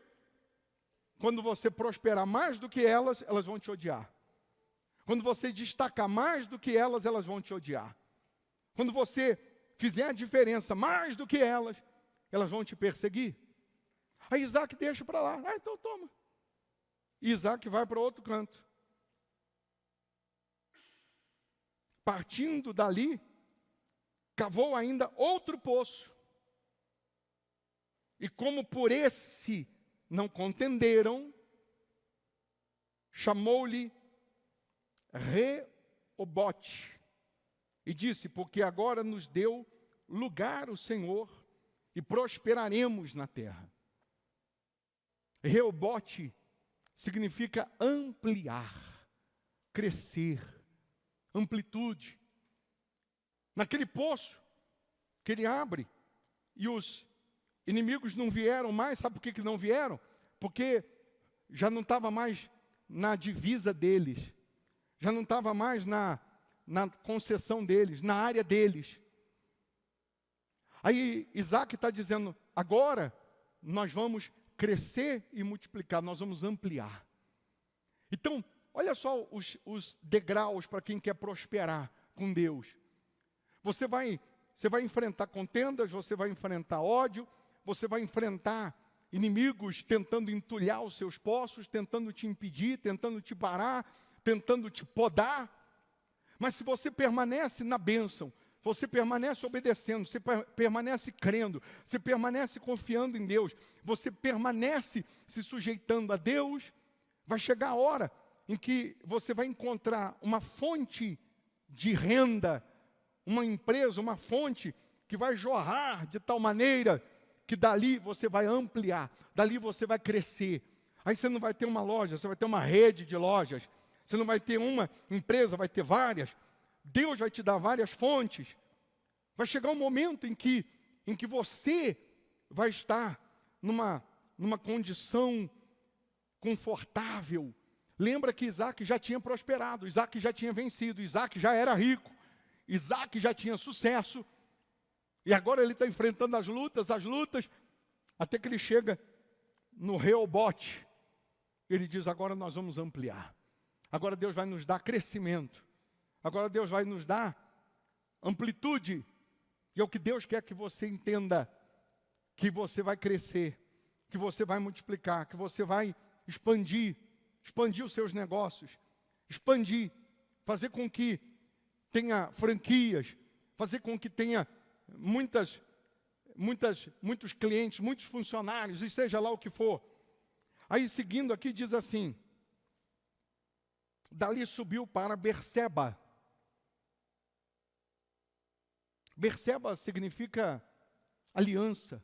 Quando você prosperar mais do que elas vão te odiar. Quando você destacar mais do que elas vão te odiar. Quando você fizer a diferença mais do que elas vão te perseguir. Aí Isaac deixa para lá. Então toma. E Isaac vai para outro canto. Partindo dali, cavou ainda outro poço. E como por esse não contenderam, chamou-lhe Reobote. E disse, porque agora nos deu lugar o Senhor e prosperaremos na terra. Reobote significa ampliar, crescer, amplitude. Naquele poço que ele abre e os inimigos não vieram mais, sabe por que não vieram? Porque já não estava mais na divisa deles, já não estava mais na concessão deles, na área deles. Aí Isaac está dizendo, agora nós vamos crescer e multiplicar, nós vamos ampliar. Então, olha só os degraus para quem quer prosperar com Deus. Você vai enfrentar contendas, você vai enfrentar ódio, você vai enfrentar inimigos tentando entulhar os seus poços, tentando te impedir, tentando te parar, tentando te podar. Mas se você permanece na bênção, você permanece obedecendo, você permanece crendo, você permanece confiando em Deus, você permanece se sujeitando a Deus, vai chegar a hora em que você vai encontrar uma fonte de renda, uma empresa, uma fonte que vai jorrar de tal maneira que dali você vai ampliar, dali você vai crescer. Aí você não vai ter uma loja, você vai ter uma rede de lojas. Você não vai ter uma empresa, vai ter várias. Deus vai te dar várias fontes. Vai chegar um momento em que você vai estar numa condição confortável. Lembra que Isaac já tinha prosperado, Isaac já tinha vencido, Isaac já era rico. Isaac já tinha sucesso, e agora ele está enfrentando as lutas, até que ele chega no Reobote. Ele diz, agora nós vamos ampliar. Agora Deus vai nos dar crescimento. Agora Deus vai nos dar amplitude. E é o que Deus quer que você entenda, que você vai crescer, que você vai multiplicar, que você vai expandir os seus negócios, expandir, fazer com que tenha franquias, fazer com que tenha muitos clientes, muitos funcionários, e seja lá o que for. Aí seguindo aqui diz assim, dali subiu para Berseba. Berseba significa aliança,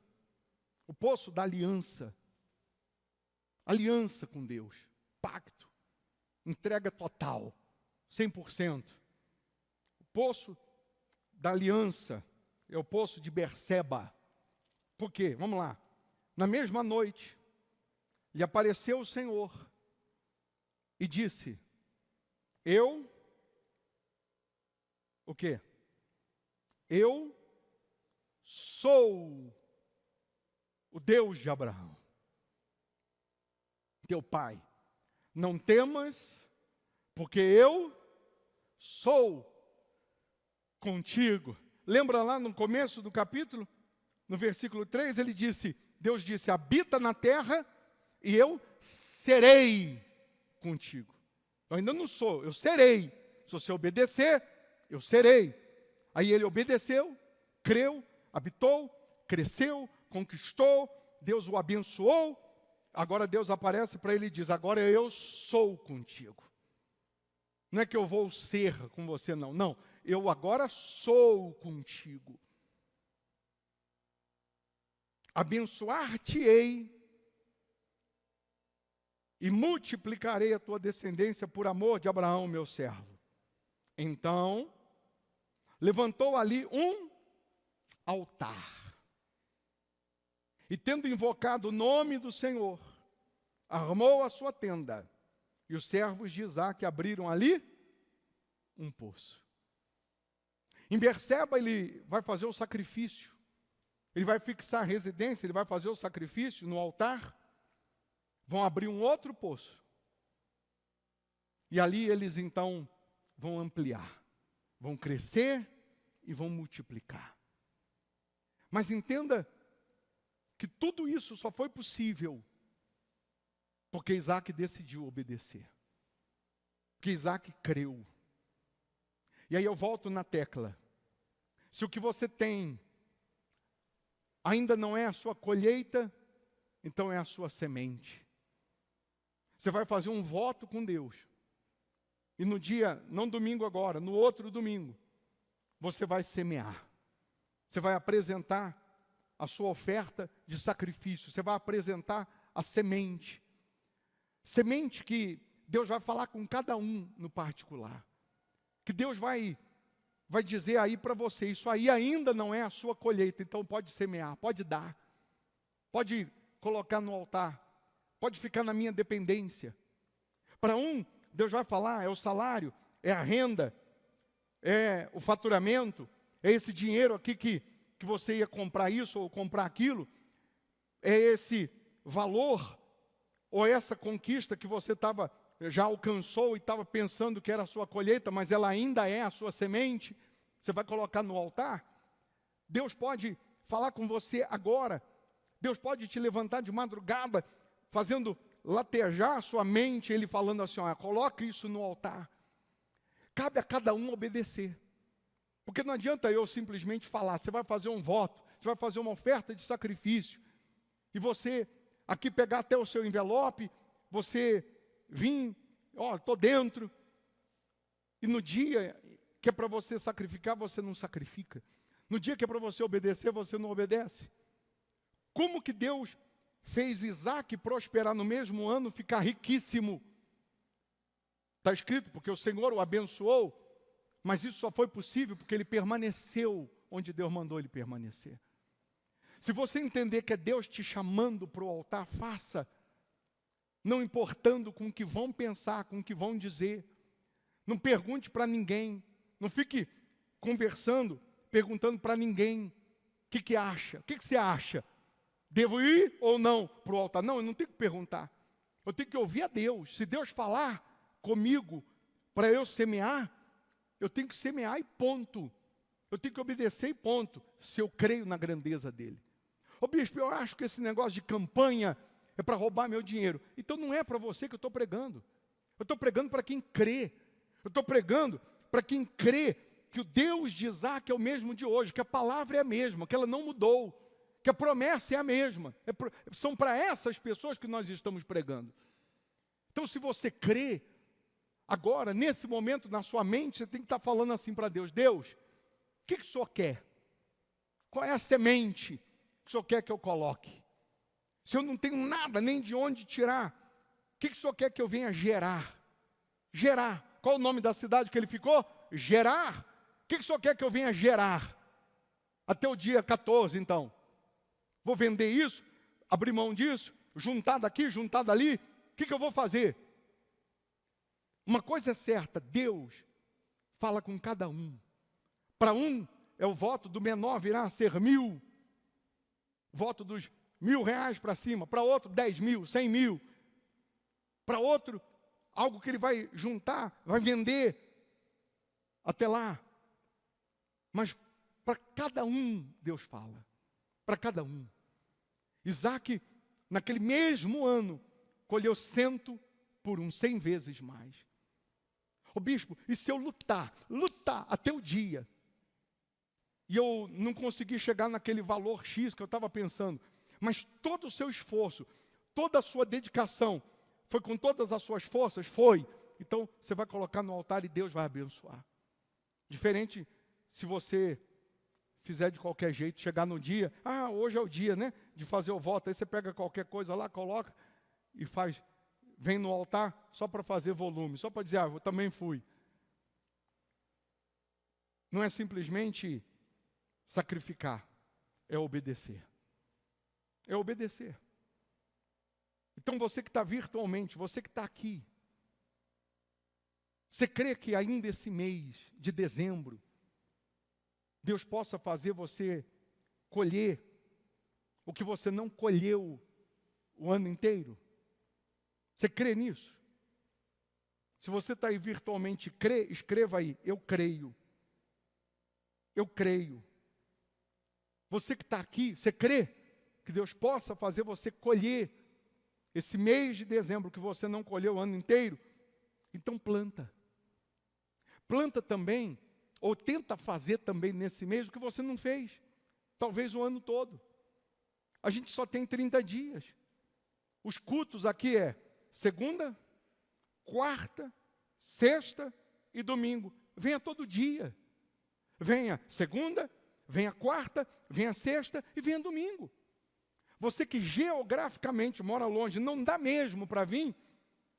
o poço da aliança. Aliança com Deus, pacto, entrega total, 100%. O poço da aliança é o poço de Berseba. Por quê? Vamos lá. Na mesma noite, lhe apareceu o Senhor e disse, o quê? Eu sou o Deus de Abraão, teu pai. Não temas, porque eu sou contigo. Lembra lá no começo do capítulo? No versículo 3, Deus disse, habita na terra e eu serei contigo. Eu ainda não sou, eu serei. Se você obedecer, eu serei. Aí ele obedeceu, creu, habitou, cresceu, conquistou, Deus o abençoou. Agora Deus aparece para ele e diz, agora eu sou contigo. Não é que eu vou ser com você, não. Não, eu agora sou contigo. Abençoar-te-ei e multiplicarei a tua descendência por amor de Abraão, meu servo. Então, levantou ali um altar. E tendo invocado o nome do Senhor, armou a sua tenda. E os servos de Isaac abriram ali um poço. Em Berseba ele vai fazer o sacrifício. Ele vai fixar a residência, ele vai fazer o sacrifício no altar. Vão abrir um outro poço. E ali eles então vão ampliar. Vão crescer e vão multiplicar. Mas entenda que tudo isso só foi possível porque Isaac decidiu obedecer. Porque Isaac creu. E aí eu volto na tecla. Se o que você tem ainda não é a sua colheita, então é a sua semente. Você vai fazer um voto com Deus. E no dia, não domingo agora, no outro domingo, você vai semear. Você vai apresentar a sua oferta de sacrifício. Você vai apresentar a semente. Semente que Deus vai falar com cada um no particular. Que Deus vai dizer aí para você, isso aí ainda não é a sua colheita, então pode semear, pode dar. Pode colocar no altar. Pode ficar na minha dependência. Para um, Deus vai falar, é o salário, é a renda, é o faturamento, é esse dinheiro aqui que você ia comprar isso ou comprar aquilo, é esse valor, ou essa conquista que você já alcançou e estava pensando que era a sua colheita, mas ela ainda é a sua semente, você vai colocar no altar. Deus pode falar com você agora, Deus pode te levantar de madrugada, fazendo latejar a sua mente, Ele falando assim, coloque isso no altar. Cabe a cada um obedecer. Porque não adianta eu simplesmente falar, você vai fazer um voto, você vai fazer uma oferta de sacrifício, e você aqui pegar até o seu envelope, você vir, estou dentro, e no dia que é para você sacrificar, você não sacrifica. No dia que é para você obedecer, você não obedece. Como que Deus fez Isaac prosperar no mesmo ano, ficar riquíssimo? Está escrito, porque o Senhor o abençoou, mas isso só foi possível porque ele permaneceu onde Deus mandou ele permanecer. Se você entender que é Deus te chamando para o altar, faça. Não importando com o que vão pensar, com o que vão dizer. Não pergunte para ninguém. Não fique conversando, perguntando para ninguém o que acha. O que você acha? Devo ir ou não para o altar? Não, eu não tenho que perguntar. Eu tenho que ouvir a Deus. Se Deus falar comigo para eu semear, eu tenho que semear e ponto. Eu tenho que obedecer e ponto, se eu creio na grandeza dele. Ô bispo, eu acho que esse negócio de campanha é para roubar meu dinheiro. Então não é para você que eu estou pregando. Eu estou pregando para quem crê. Eu estou pregando para quem crê que o Deus de Isaac é o mesmo de hoje, que a palavra é a mesma, que ela não mudou, que a promessa é a mesma. São para essas pessoas que nós estamos pregando. Então se você crê, agora, nesse momento, na sua mente, você tem que estar falando assim para Deus: Deus, o que o Senhor quer? Qual é a semente que o Senhor quer que eu coloque? Se eu não tenho nada, nem de onde tirar, o que o Senhor quer que eu venha gerar? Gerar. Qual o nome da cidade que ele ficou? Gerar. O que o Senhor quer que eu venha gerar? Até o dia 14, então. Vou vender isso, abrir mão disso, juntar daqui, juntar dali. O que eu vou fazer? Uma coisa é certa, Deus fala com cada um. Para um, é o voto do menor virá a ser 1.000. Voto dos R$1.000 para cima. Para outro, 10.000, 100.000. Para outro, algo que ele vai juntar, vai vender até lá. Mas para cada um, Deus fala. Para cada um. Isaac, naquele mesmo ano, colheu 100 por 100 vezes mais. Ô bispo, e se eu lutar até o dia, e eu não consegui chegar naquele valor X que eu estava pensando, mas todo o seu esforço, toda a sua dedicação, foi com todas as suas forças? Foi. Então, você vai colocar no altar e Deus vai abençoar. Diferente se você fizer de qualquer jeito, chegar no dia, hoje é o dia, né, de fazer o voto, aí você pega qualquer coisa lá, coloca e faz, vem no altar só para fazer volume, só para dizer, eu também fui. Não é simplesmente sacrificar, é obedecer. É obedecer. Então você que está virtualmente, você que está aqui, você crê que ainda esse mês de dezembro, Deus possa fazer você colher o que você não colheu o ano inteiro? Você crê nisso? Se você está aí virtualmente, crê, escreva aí, eu creio. Eu creio. Você que está aqui, você crê que Deus possa fazer você colher esse mês de dezembro que você não colheu o ano inteiro? Então planta. Planta também, ou tenta fazer também nesse mês o que você não fez, talvez o ano todo. A gente só tem 30 dias. Os cultos aqui é segunda, quarta, sexta e domingo. Venha todo dia. Venha segunda, venha quarta, venha sexta e venha domingo. Você que geograficamente mora longe, não dá mesmo para vir,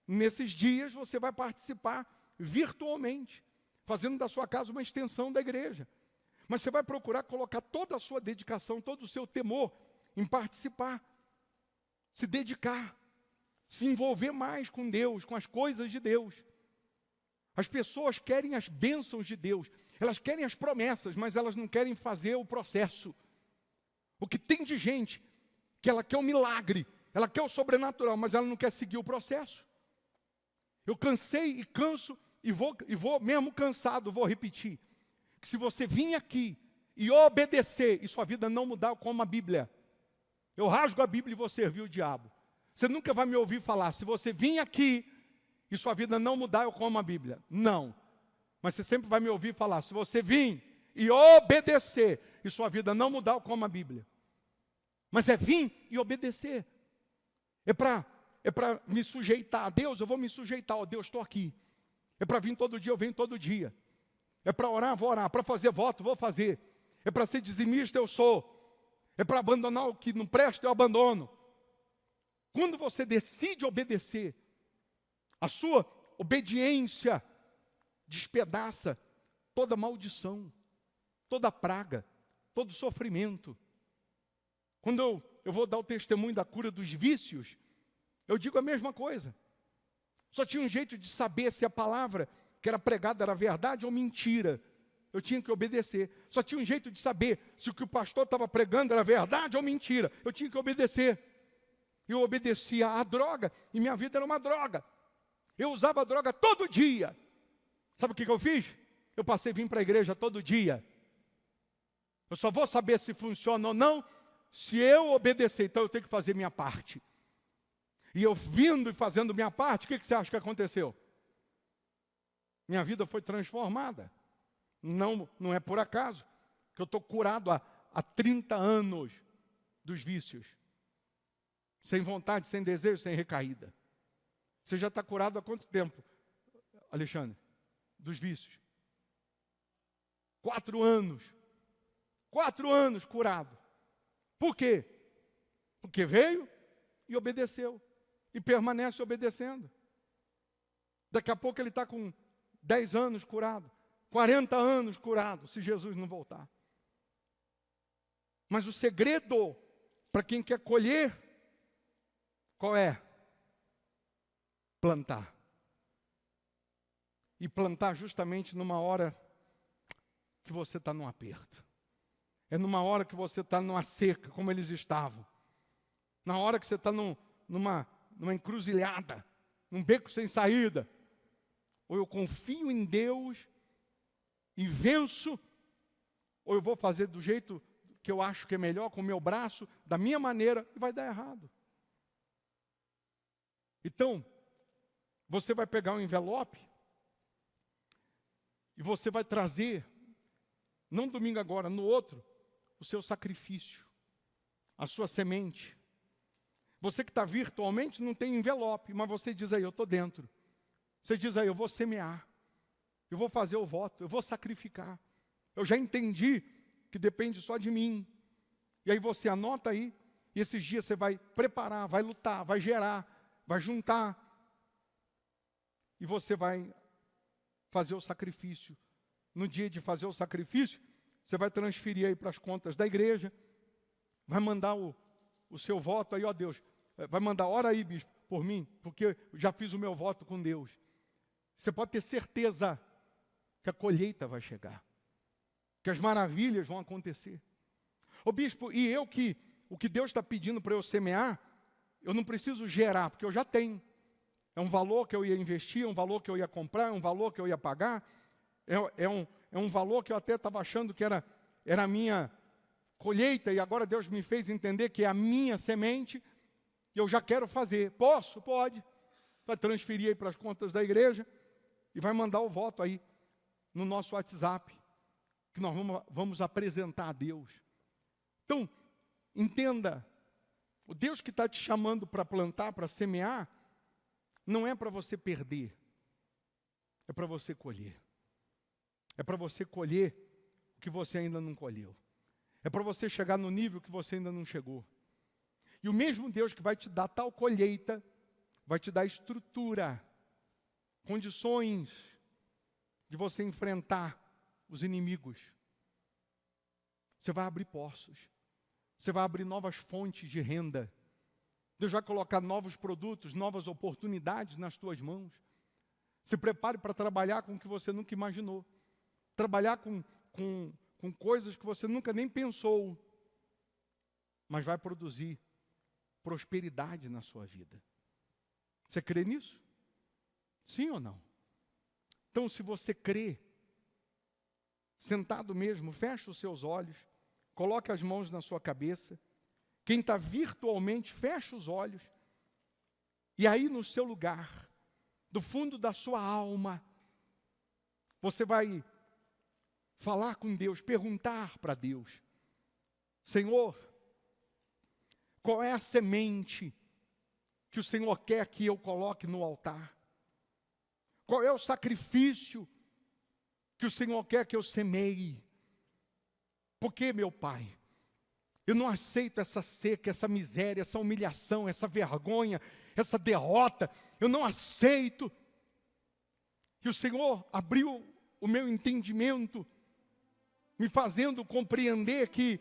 nesses dias você vai participar virtualmente, fazendo da sua casa uma extensão da igreja. Mas você vai procurar colocar toda a sua dedicação, todo o seu temor em participar, se dedicar, se envolver mais com Deus, com as coisas de Deus. As pessoas querem as bênçãos de Deus, elas querem as promessas, mas elas não querem fazer o processo. O que tem de gente que ela quer o milagre, ela quer o sobrenatural, mas ela não quer seguir o processo. Eu cansei e canso, e vou mesmo cansado, vou repetir, que se você vir aqui e obedecer, e sua vida não mudar como a Bíblia, eu rasgo a Bíblia e vou servir o diabo. Você nunca vai me ouvir falar, se você vir aqui e sua vida não mudar, eu como a Bíblia. Não. Mas você sempre vai me ouvir falar, se você vir e obedecer, e sua vida não mudar, eu como a Bíblia. Mas é vir e obedecer. É para me sujeitar a Deus, eu vou me sujeitar. Ó Deus, estou aqui. É para vir todo dia, eu venho todo dia. É para orar, vou orar. Para fazer voto, vou fazer. É para ser dizimista, eu sou. É para abandonar o que não presta, eu abandono. Quando você decide obedecer, a sua obediência despedaça toda maldição, toda praga, todo sofrimento. Quando eu vou dar o testemunho da cura dos vícios, eu digo a mesma coisa. Só tinha um jeito de saber se a palavra que era pregada era verdade ou mentira. Eu tinha que obedecer. Só tinha um jeito de saber se o que o pastor estava pregando era verdade ou mentira. Eu tinha que obedecer. Eu obedecia à droga, e minha vida era uma droga. Eu usava a droga todo dia. Sabe o que eu fiz? Eu passei a vir para a igreja todo dia. Eu só vou saber se funciona ou não se eu obedecer. Então eu tenho que fazer minha parte. E eu vindo e fazendo minha parte, o que você acha que aconteceu? Minha vida foi transformada. Não é por acaso que eu estou curado há 30 anos dos vícios. Sem vontade, sem desejo, sem recaída. Você já está curado há quanto tempo, Alexandre? Dos vícios? 4 anos. 4 anos curado. Por quê? Porque veio e obedeceu. E permanece obedecendo. Daqui a pouco ele está com 10 anos curado. 40 anos curado, se Jesus não voltar. Mas o segredo, para quem quer colher, qual é? Plantar. E plantar justamente numa hora que você está num aperto. É numa hora que você está numa seca, como eles estavam. Na hora que você está numa encruzilhada, num beco sem saída. Ou eu confio em Deus e venço, ou eu vou fazer do jeito que eu acho que é melhor, com o meu braço, da minha maneira, e vai dar errado. Então, você vai pegar um envelope e você vai trazer, não domingo agora, no outro, o seu sacrifício, a sua semente. Você que está virtualmente não tem envelope, mas você diz aí, eu estou dentro. Você diz aí, eu vou semear, eu vou fazer o voto, eu vou sacrificar. Eu já entendi que depende só de mim. E aí você anota aí, e esses dias você vai preparar, vai lutar, vai gerar, vai juntar. E você vai fazer o sacrifício. No dia de fazer o sacrifício, você vai transferir aí para as contas da igreja, vai mandar o seu voto aí, ó Deus, vai mandar, ora aí, bispo, por mim, porque eu já fiz o meu voto com Deus. Você pode ter certeza que a colheita vai chegar, que as maravilhas vão acontecer. Ô bispo, e o que Deus está pedindo para eu semear, eu não preciso gerar, porque eu já tenho. É um valor que eu ia investir, é um valor que eu ia comprar, é um valor que eu ia pagar, é um valor que eu até estava achando que era a minha colheita, e agora Deus me fez entender que é a minha semente, e eu já quero fazer. Posso? Pode. Vai transferir aí para as contas da igreja, e vai mandar o voto aí no nosso WhatsApp, que nós vamos apresentar a Deus. Então, entenda, o Deus que está te chamando para plantar, para semear, não é para você perder, é para você colher. É para você colher o que você ainda não colheu. É para você chegar no nível que você ainda não chegou. E o mesmo Deus que vai te dar tal colheita, vai te dar estrutura, condições de você enfrentar os inimigos. Você vai abrir poços. Você vai abrir novas fontes de renda. Deus vai colocar novos produtos, novas oportunidades nas tuas mãos. Se prepare para trabalhar com o que você nunca imaginou. Trabalhar com coisas que você nunca nem pensou. Mas vai produzir prosperidade na sua vida. Você crê nisso? Sim ou não? Então, se você crê, sentado mesmo, feche os seus olhos, coloque as mãos na sua cabeça. Quem está virtualmente, feche os olhos. E aí no seu lugar, do fundo da sua alma, você vai falar com Deus, perguntar para Deus: Senhor, qual é a semente que o Senhor quer que eu coloque no altar? Qual é o sacrifício que o Senhor quer que eu semeie? Porque, meu Pai, eu não aceito essa seca, essa miséria, essa humilhação, essa vergonha, essa derrota. Eu não aceito. Que o Senhor abriu o meu entendimento, me fazendo compreender que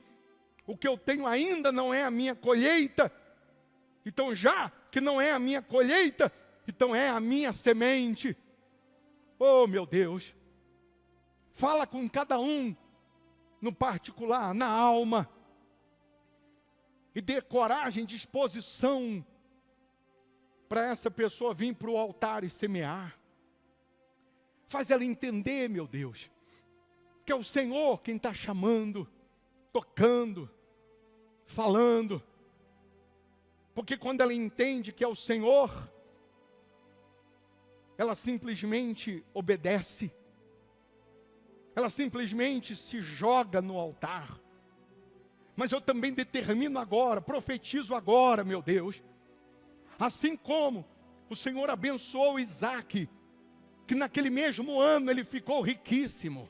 o que eu tenho ainda não é a minha colheita. Então, já que não é a minha colheita, então é a minha semente. Oh, meu Deus, Fala com cada um no particular, na alma. E dê coragem, disposição para essa pessoa vir para o altar e semear. Faz ela entender, meu Deus, que é o Senhor quem está chamando, tocando, falando. Porque quando ela entende que é o Senhor, ela simplesmente obedece. Ela simplesmente se joga no altar. Mas eu também determino agora, profetizo agora, meu Deus, assim como o Senhor abençoou Isaac, que naquele mesmo ano ele ficou riquíssimo.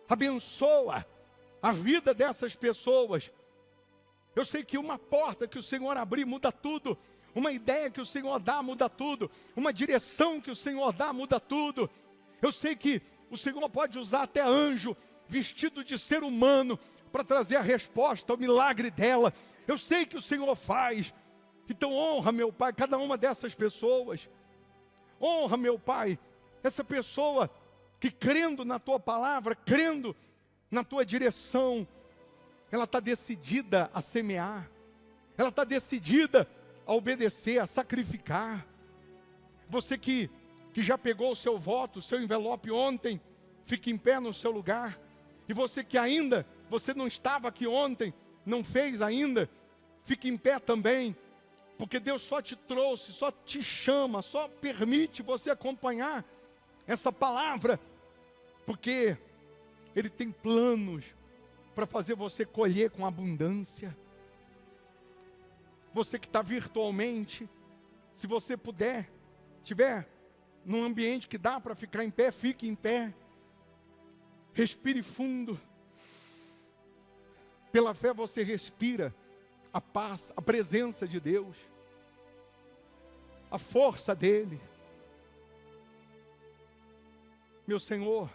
Abençoa a vida dessas pessoas. Eu sei que uma porta que o Senhor abrir muda tudo. Uma ideia que o Senhor dá muda tudo. Uma direção que o Senhor dá muda tudo. Eu sei que o Senhor pode usar até anjo vestido de ser humano para trazer a resposta ao milagre dela. Eu sei que o Senhor faz. Então honra, meu Pai, cada uma dessas pessoas. Honra, meu Pai, essa pessoa que crendo na Tua palavra, crendo na Tua direção, ela está decidida a semear. Ela está decidida a obedecer, a sacrificar. Você que já pegou o seu voto, o seu envelope ontem, fique em pé no seu lugar. E você que ainda, você não estava aqui ontem, não fez ainda, fique em pé também. Porque Deus só te trouxe, só te chama, só permite você acompanhar essa palavra. Porque Ele tem planos para fazer você colher com abundância. Você que está virtualmente, se você puder, tiver num ambiente que dá para ficar em pé, fique em pé. Respire fundo. Pela fé você respira a paz, a presença de Deus, a força dEle. Meu Senhor,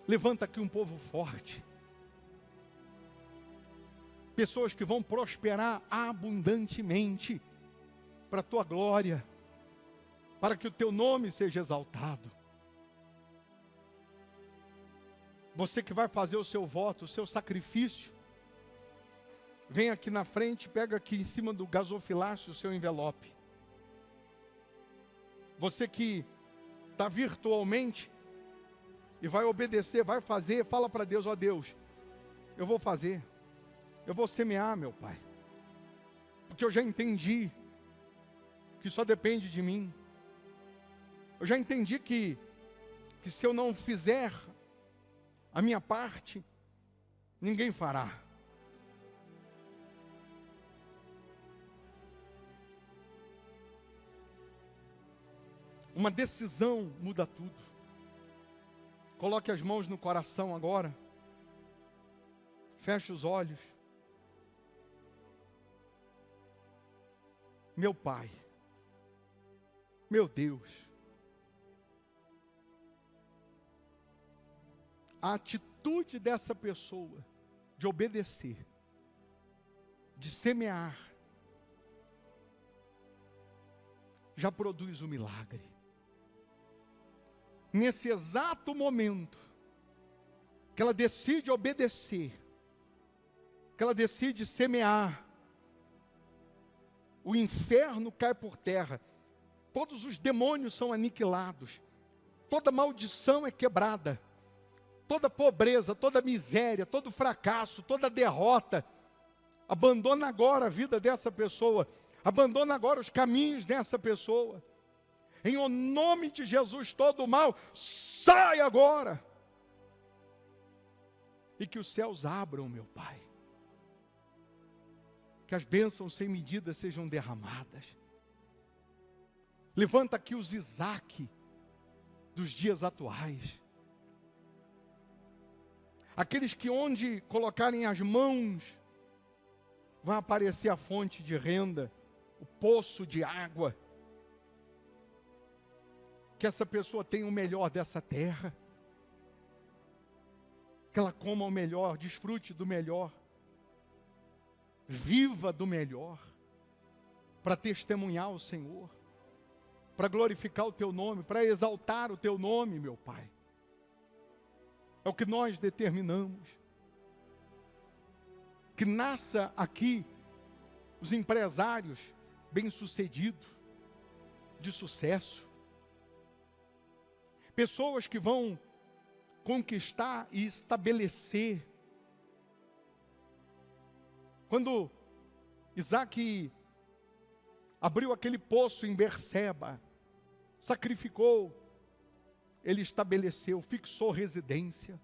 levanta aqui um povo forte. Pessoas que vão prosperar abundantemente para a Tua glória, para que o Teu nome seja exaltado. Você que vai fazer o seu voto, o seu sacrifício, vem aqui na frente, pega aqui em cima do gasofilácio o seu envelope. Você que está virtualmente e vai obedecer, vai fazer, fala para Deus: ó Deus, eu vou fazer, eu vou semear, meu Pai, porque eu já entendi que só depende de mim. Eu já entendi que se eu não fizer a minha parte, ninguém fará. Uma decisão muda tudo. Coloque as mãos no coração agora. Feche os olhos. Meu Pai, meu Deus, a atitude dessa pessoa de obedecer, de semear, já produz um milagre. Nesse exato momento que ela decide obedecer, que ela decide semear, o inferno cai por terra, todos os demônios são aniquilados, toda maldição é quebrada, toda pobreza, toda miséria, todo fracasso, toda derrota. Abandona agora a vida dessa pessoa, abandona agora os caminhos dessa pessoa. Em o nome de Jesus, todo o mal sai agora. E que os céus abram, meu Pai. Que as bênçãos sem medida sejam derramadas. Levanta aqui os Isaac dos dias atuais. Aqueles que onde colocarem as mãos, vai aparecer a fonte de renda, o poço de água. Que essa pessoa tenha o melhor dessa terra. Que ela coma o melhor, desfrute do melhor. Viva do melhor. Para testemunhar o Senhor. para glorificar o teu nome, para exaltar o teu nome, meu Pai. É o que nós determinamos. Que nasça aqui os empresários bem-sucedidos, de sucesso. Pessoas que vão conquistar e estabelecer. Quando Isaac abriu aquele poço em Berseba, sacrificou, ele estabeleceu, fixou residência.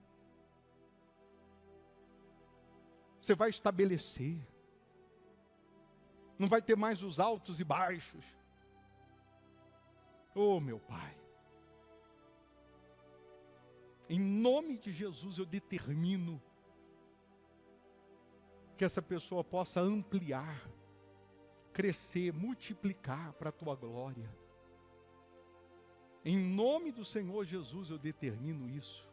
Você vai estabelecer. Não vai ter mais os altos e baixos. Oh, meu Pai. Em nome de Jesus eu determino que essa pessoa possa ampliar, crescer, multiplicar para a tua glória. Em nome do Senhor Jesus eu determino isso.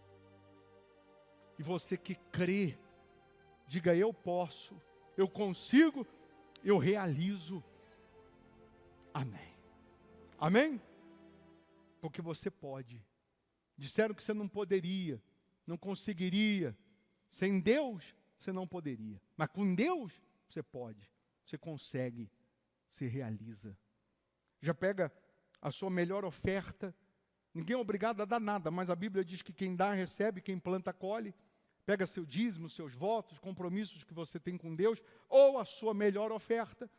E você que crê, diga: eu posso, eu consigo, eu realizo. Amém. Amém? Porque você pode. Disseram que você não poderia, não conseguiria. Sem Deus, você não poderia. Mas com Deus, você pode. Você consegue, se realiza. Já pega a sua melhor oferta. Ninguém é obrigado a dar nada, mas a Bíblia diz que quem dá, recebe, quem planta, colhe. Pega seu dízimo, seus votos, compromissos que você tem com Deus, ou a sua melhor oferta,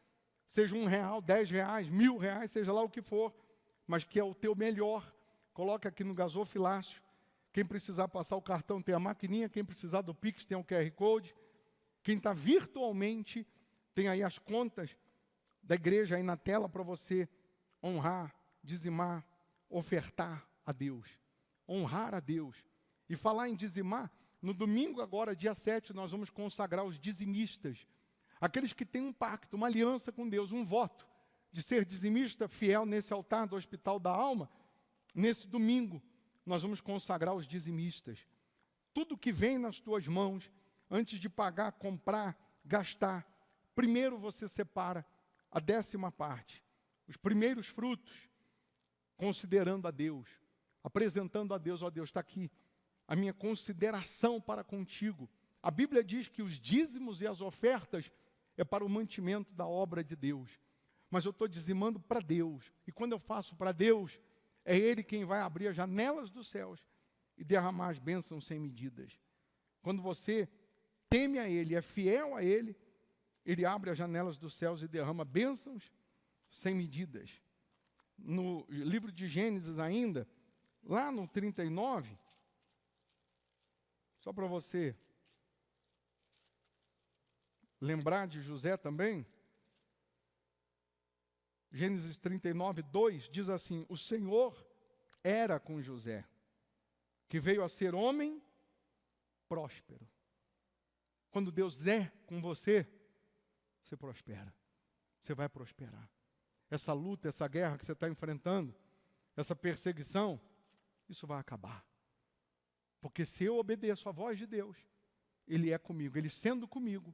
seja R$1, R$10, R$1.000, seja lá o que for, mas que é o teu melhor. Coloca aqui no gasofilácio. Quem precisar passar o cartão tem a maquininha, quem precisar do Pix tem o QR Code. Quem está virtualmente, tem aí as contas da igreja aí na tela para você honrar, dizimar, ofertar a Deus. Honrar a Deus. E falar em dizimar, no domingo agora, dia 7, nós vamos consagrar os dizimistas. Aqueles que têm um pacto, uma aliança com Deus, um voto de ser dizimista fiel nesse altar do Hospital da Alma. Nesse domingo, nós vamos consagrar os dizimistas. Tudo que vem nas tuas mãos, antes de pagar, comprar, gastar, primeiro você separa a 10ª parte, os primeiros frutos, considerando a Deus, apresentando a Deus: ó Deus, está aqui a minha consideração para contigo. A Bíblia diz que os dízimos e as ofertas é para o mantimento da obra de Deus. Mas eu estou dizimando para Deus. E quando eu faço para Deus, é Ele quem vai abrir as janelas dos céus e derramar as bênçãos sem medidas. Quando você teme a Ele, é fiel a Ele, Ele abre as janelas dos céus e derrama bênçãos sem medidas. No livro de Gênesis ainda, lá no 39, só para você lembrar de José também, Gênesis 39, 2, diz assim: o Senhor era com José, que veio a ser homem próspero. Quando Deus é com você, você prospera. Você vai prosperar. Essa luta, essa guerra que você está enfrentando, essa perseguição, isso vai acabar. Porque se eu obedeço à voz de Deus, Ele é comigo. Ele sendo comigo,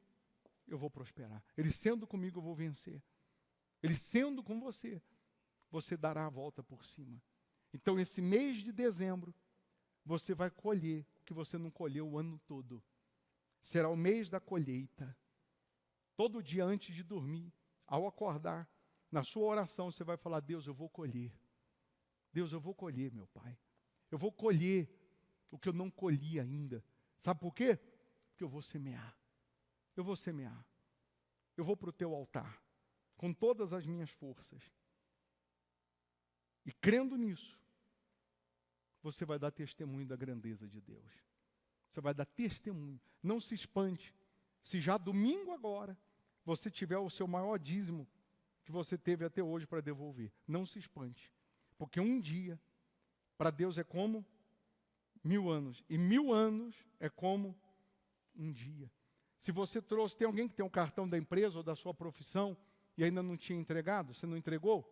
eu vou prosperar. Ele sendo comigo, eu vou vencer. Ele sendo com você, você dará a volta por cima. Então, esse mês de dezembro, você vai colher o que você não colheu o ano todo. Será o mês da colheita. Todo dia antes de dormir, ao acordar, na sua oração, você vai falar: Deus, eu vou colher. Deus, eu vou colher, meu Pai. Eu vou colher o que eu não colhi ainda. Sabe por quê? Porque eu vou semear. Eu vou semear. Eu vou para o teu altar, com todas as minhas forças. E crendo nisso, você vai dar testemunho da grandeza de Deus. Você vai dar testemunho. Não se espante se já domingo agora você tiver o seu maior dízimo que você teve até hoje para devolver. Não se espante. Porque um dia, para Deus é como 1000 anos. E 1000 anos é como um dia. Se você trouxe, tem alguém que tem um cartão da empresa ou da sua profissão e ainda não tinha entregado, você não entregou?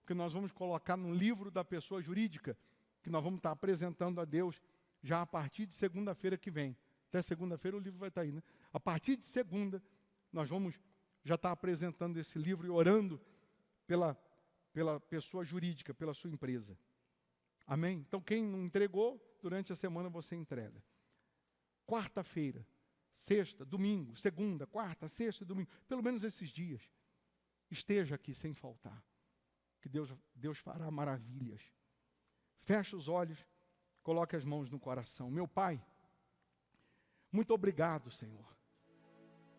Porque nós vamos colocar no livro da pessoa jurídica, que nós vamos estar apresentando a Deus já a partir de segunda-feira que vem. Até segunda-feira o livro vai estar aí, né? A partir de segunda, nós vamos já estar apresentando esse livro e orando pela pessoa jurídica, pela sua empresa. Amém? Então, quem não entregou, durante a semana você entrega. Quarta-feira, sexta, domingo, segunda, quarta, sexta, domingo, pelo menos esses dias, esteja aqui sem faltar, que Deus fará maravilhas. Feche os olhos, coloque as mãos no coração. Meu Pai, muito obrigado, Senhor,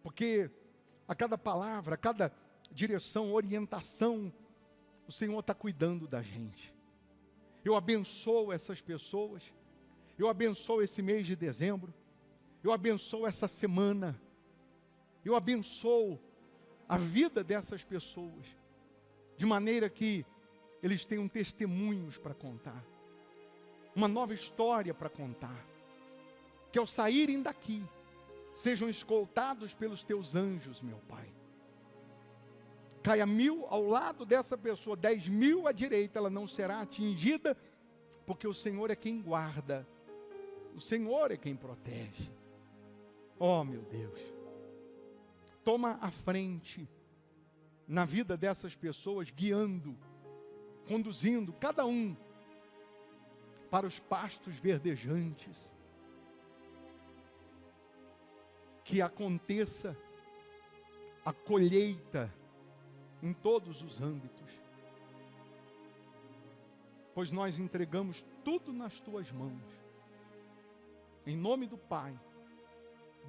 porque a cada palavra, a cada direção, orientação, o Senhor está cuidando da gente. Eu abençoo essas pessoas, eu abençoo esse mês de dezembro, eu abençoo essa semana, eu abençoo a vida dessas pessoas, de maneira que eles tenham testemunhos para contar, uma nova história para contar, que ao saírem daqui, sejam escoltados pelos teus anjos, meu Pai. Caia 1000 ao lado dessa pessoa, 10.000 à direita, ela não será atingida, porque o Senhor é quem guarda, o Senhor é quem protege. Oh, meu Deus, toma a frente na vida dessas pessoas, guiando, conduzindo cada um para os pastos verdejantes. Que aconteça a colheita em todos os âmbitos, pois nós entregamos tudo nas tuas mãos, em nome do Pai,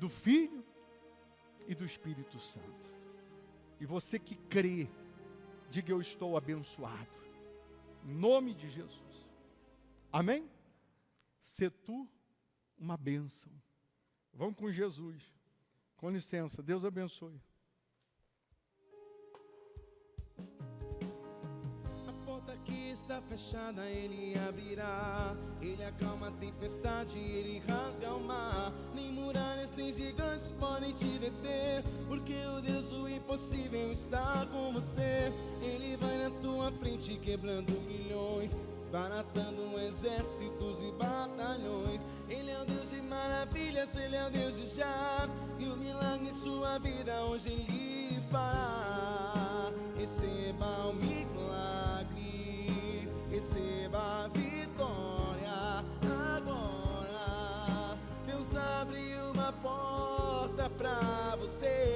do Filho e do Espírito Santo. E você que crê, diga: eu estou abençoado, em nome de Jesus. Amém? Sê tu uma bênção. Vamos com Jesus. Com licença, Deus abençoe. A porta que está fechada, Ele abrirá. Ele acalma a tempestade, Ele rasga o mar. Nem muralhas, nem gigantes podem te deter, porque o Deus do impossível está com você. Ele vai na tua frente quebrando milhões, desbaratando exércitos e batalhões. Ele é o Deus de maravilhas, Ele é o Deus de já, e o milagre em sua vida hoje Ele fará. Receba o milagre, receba a vitória agora. Deus abre uma porta pra você.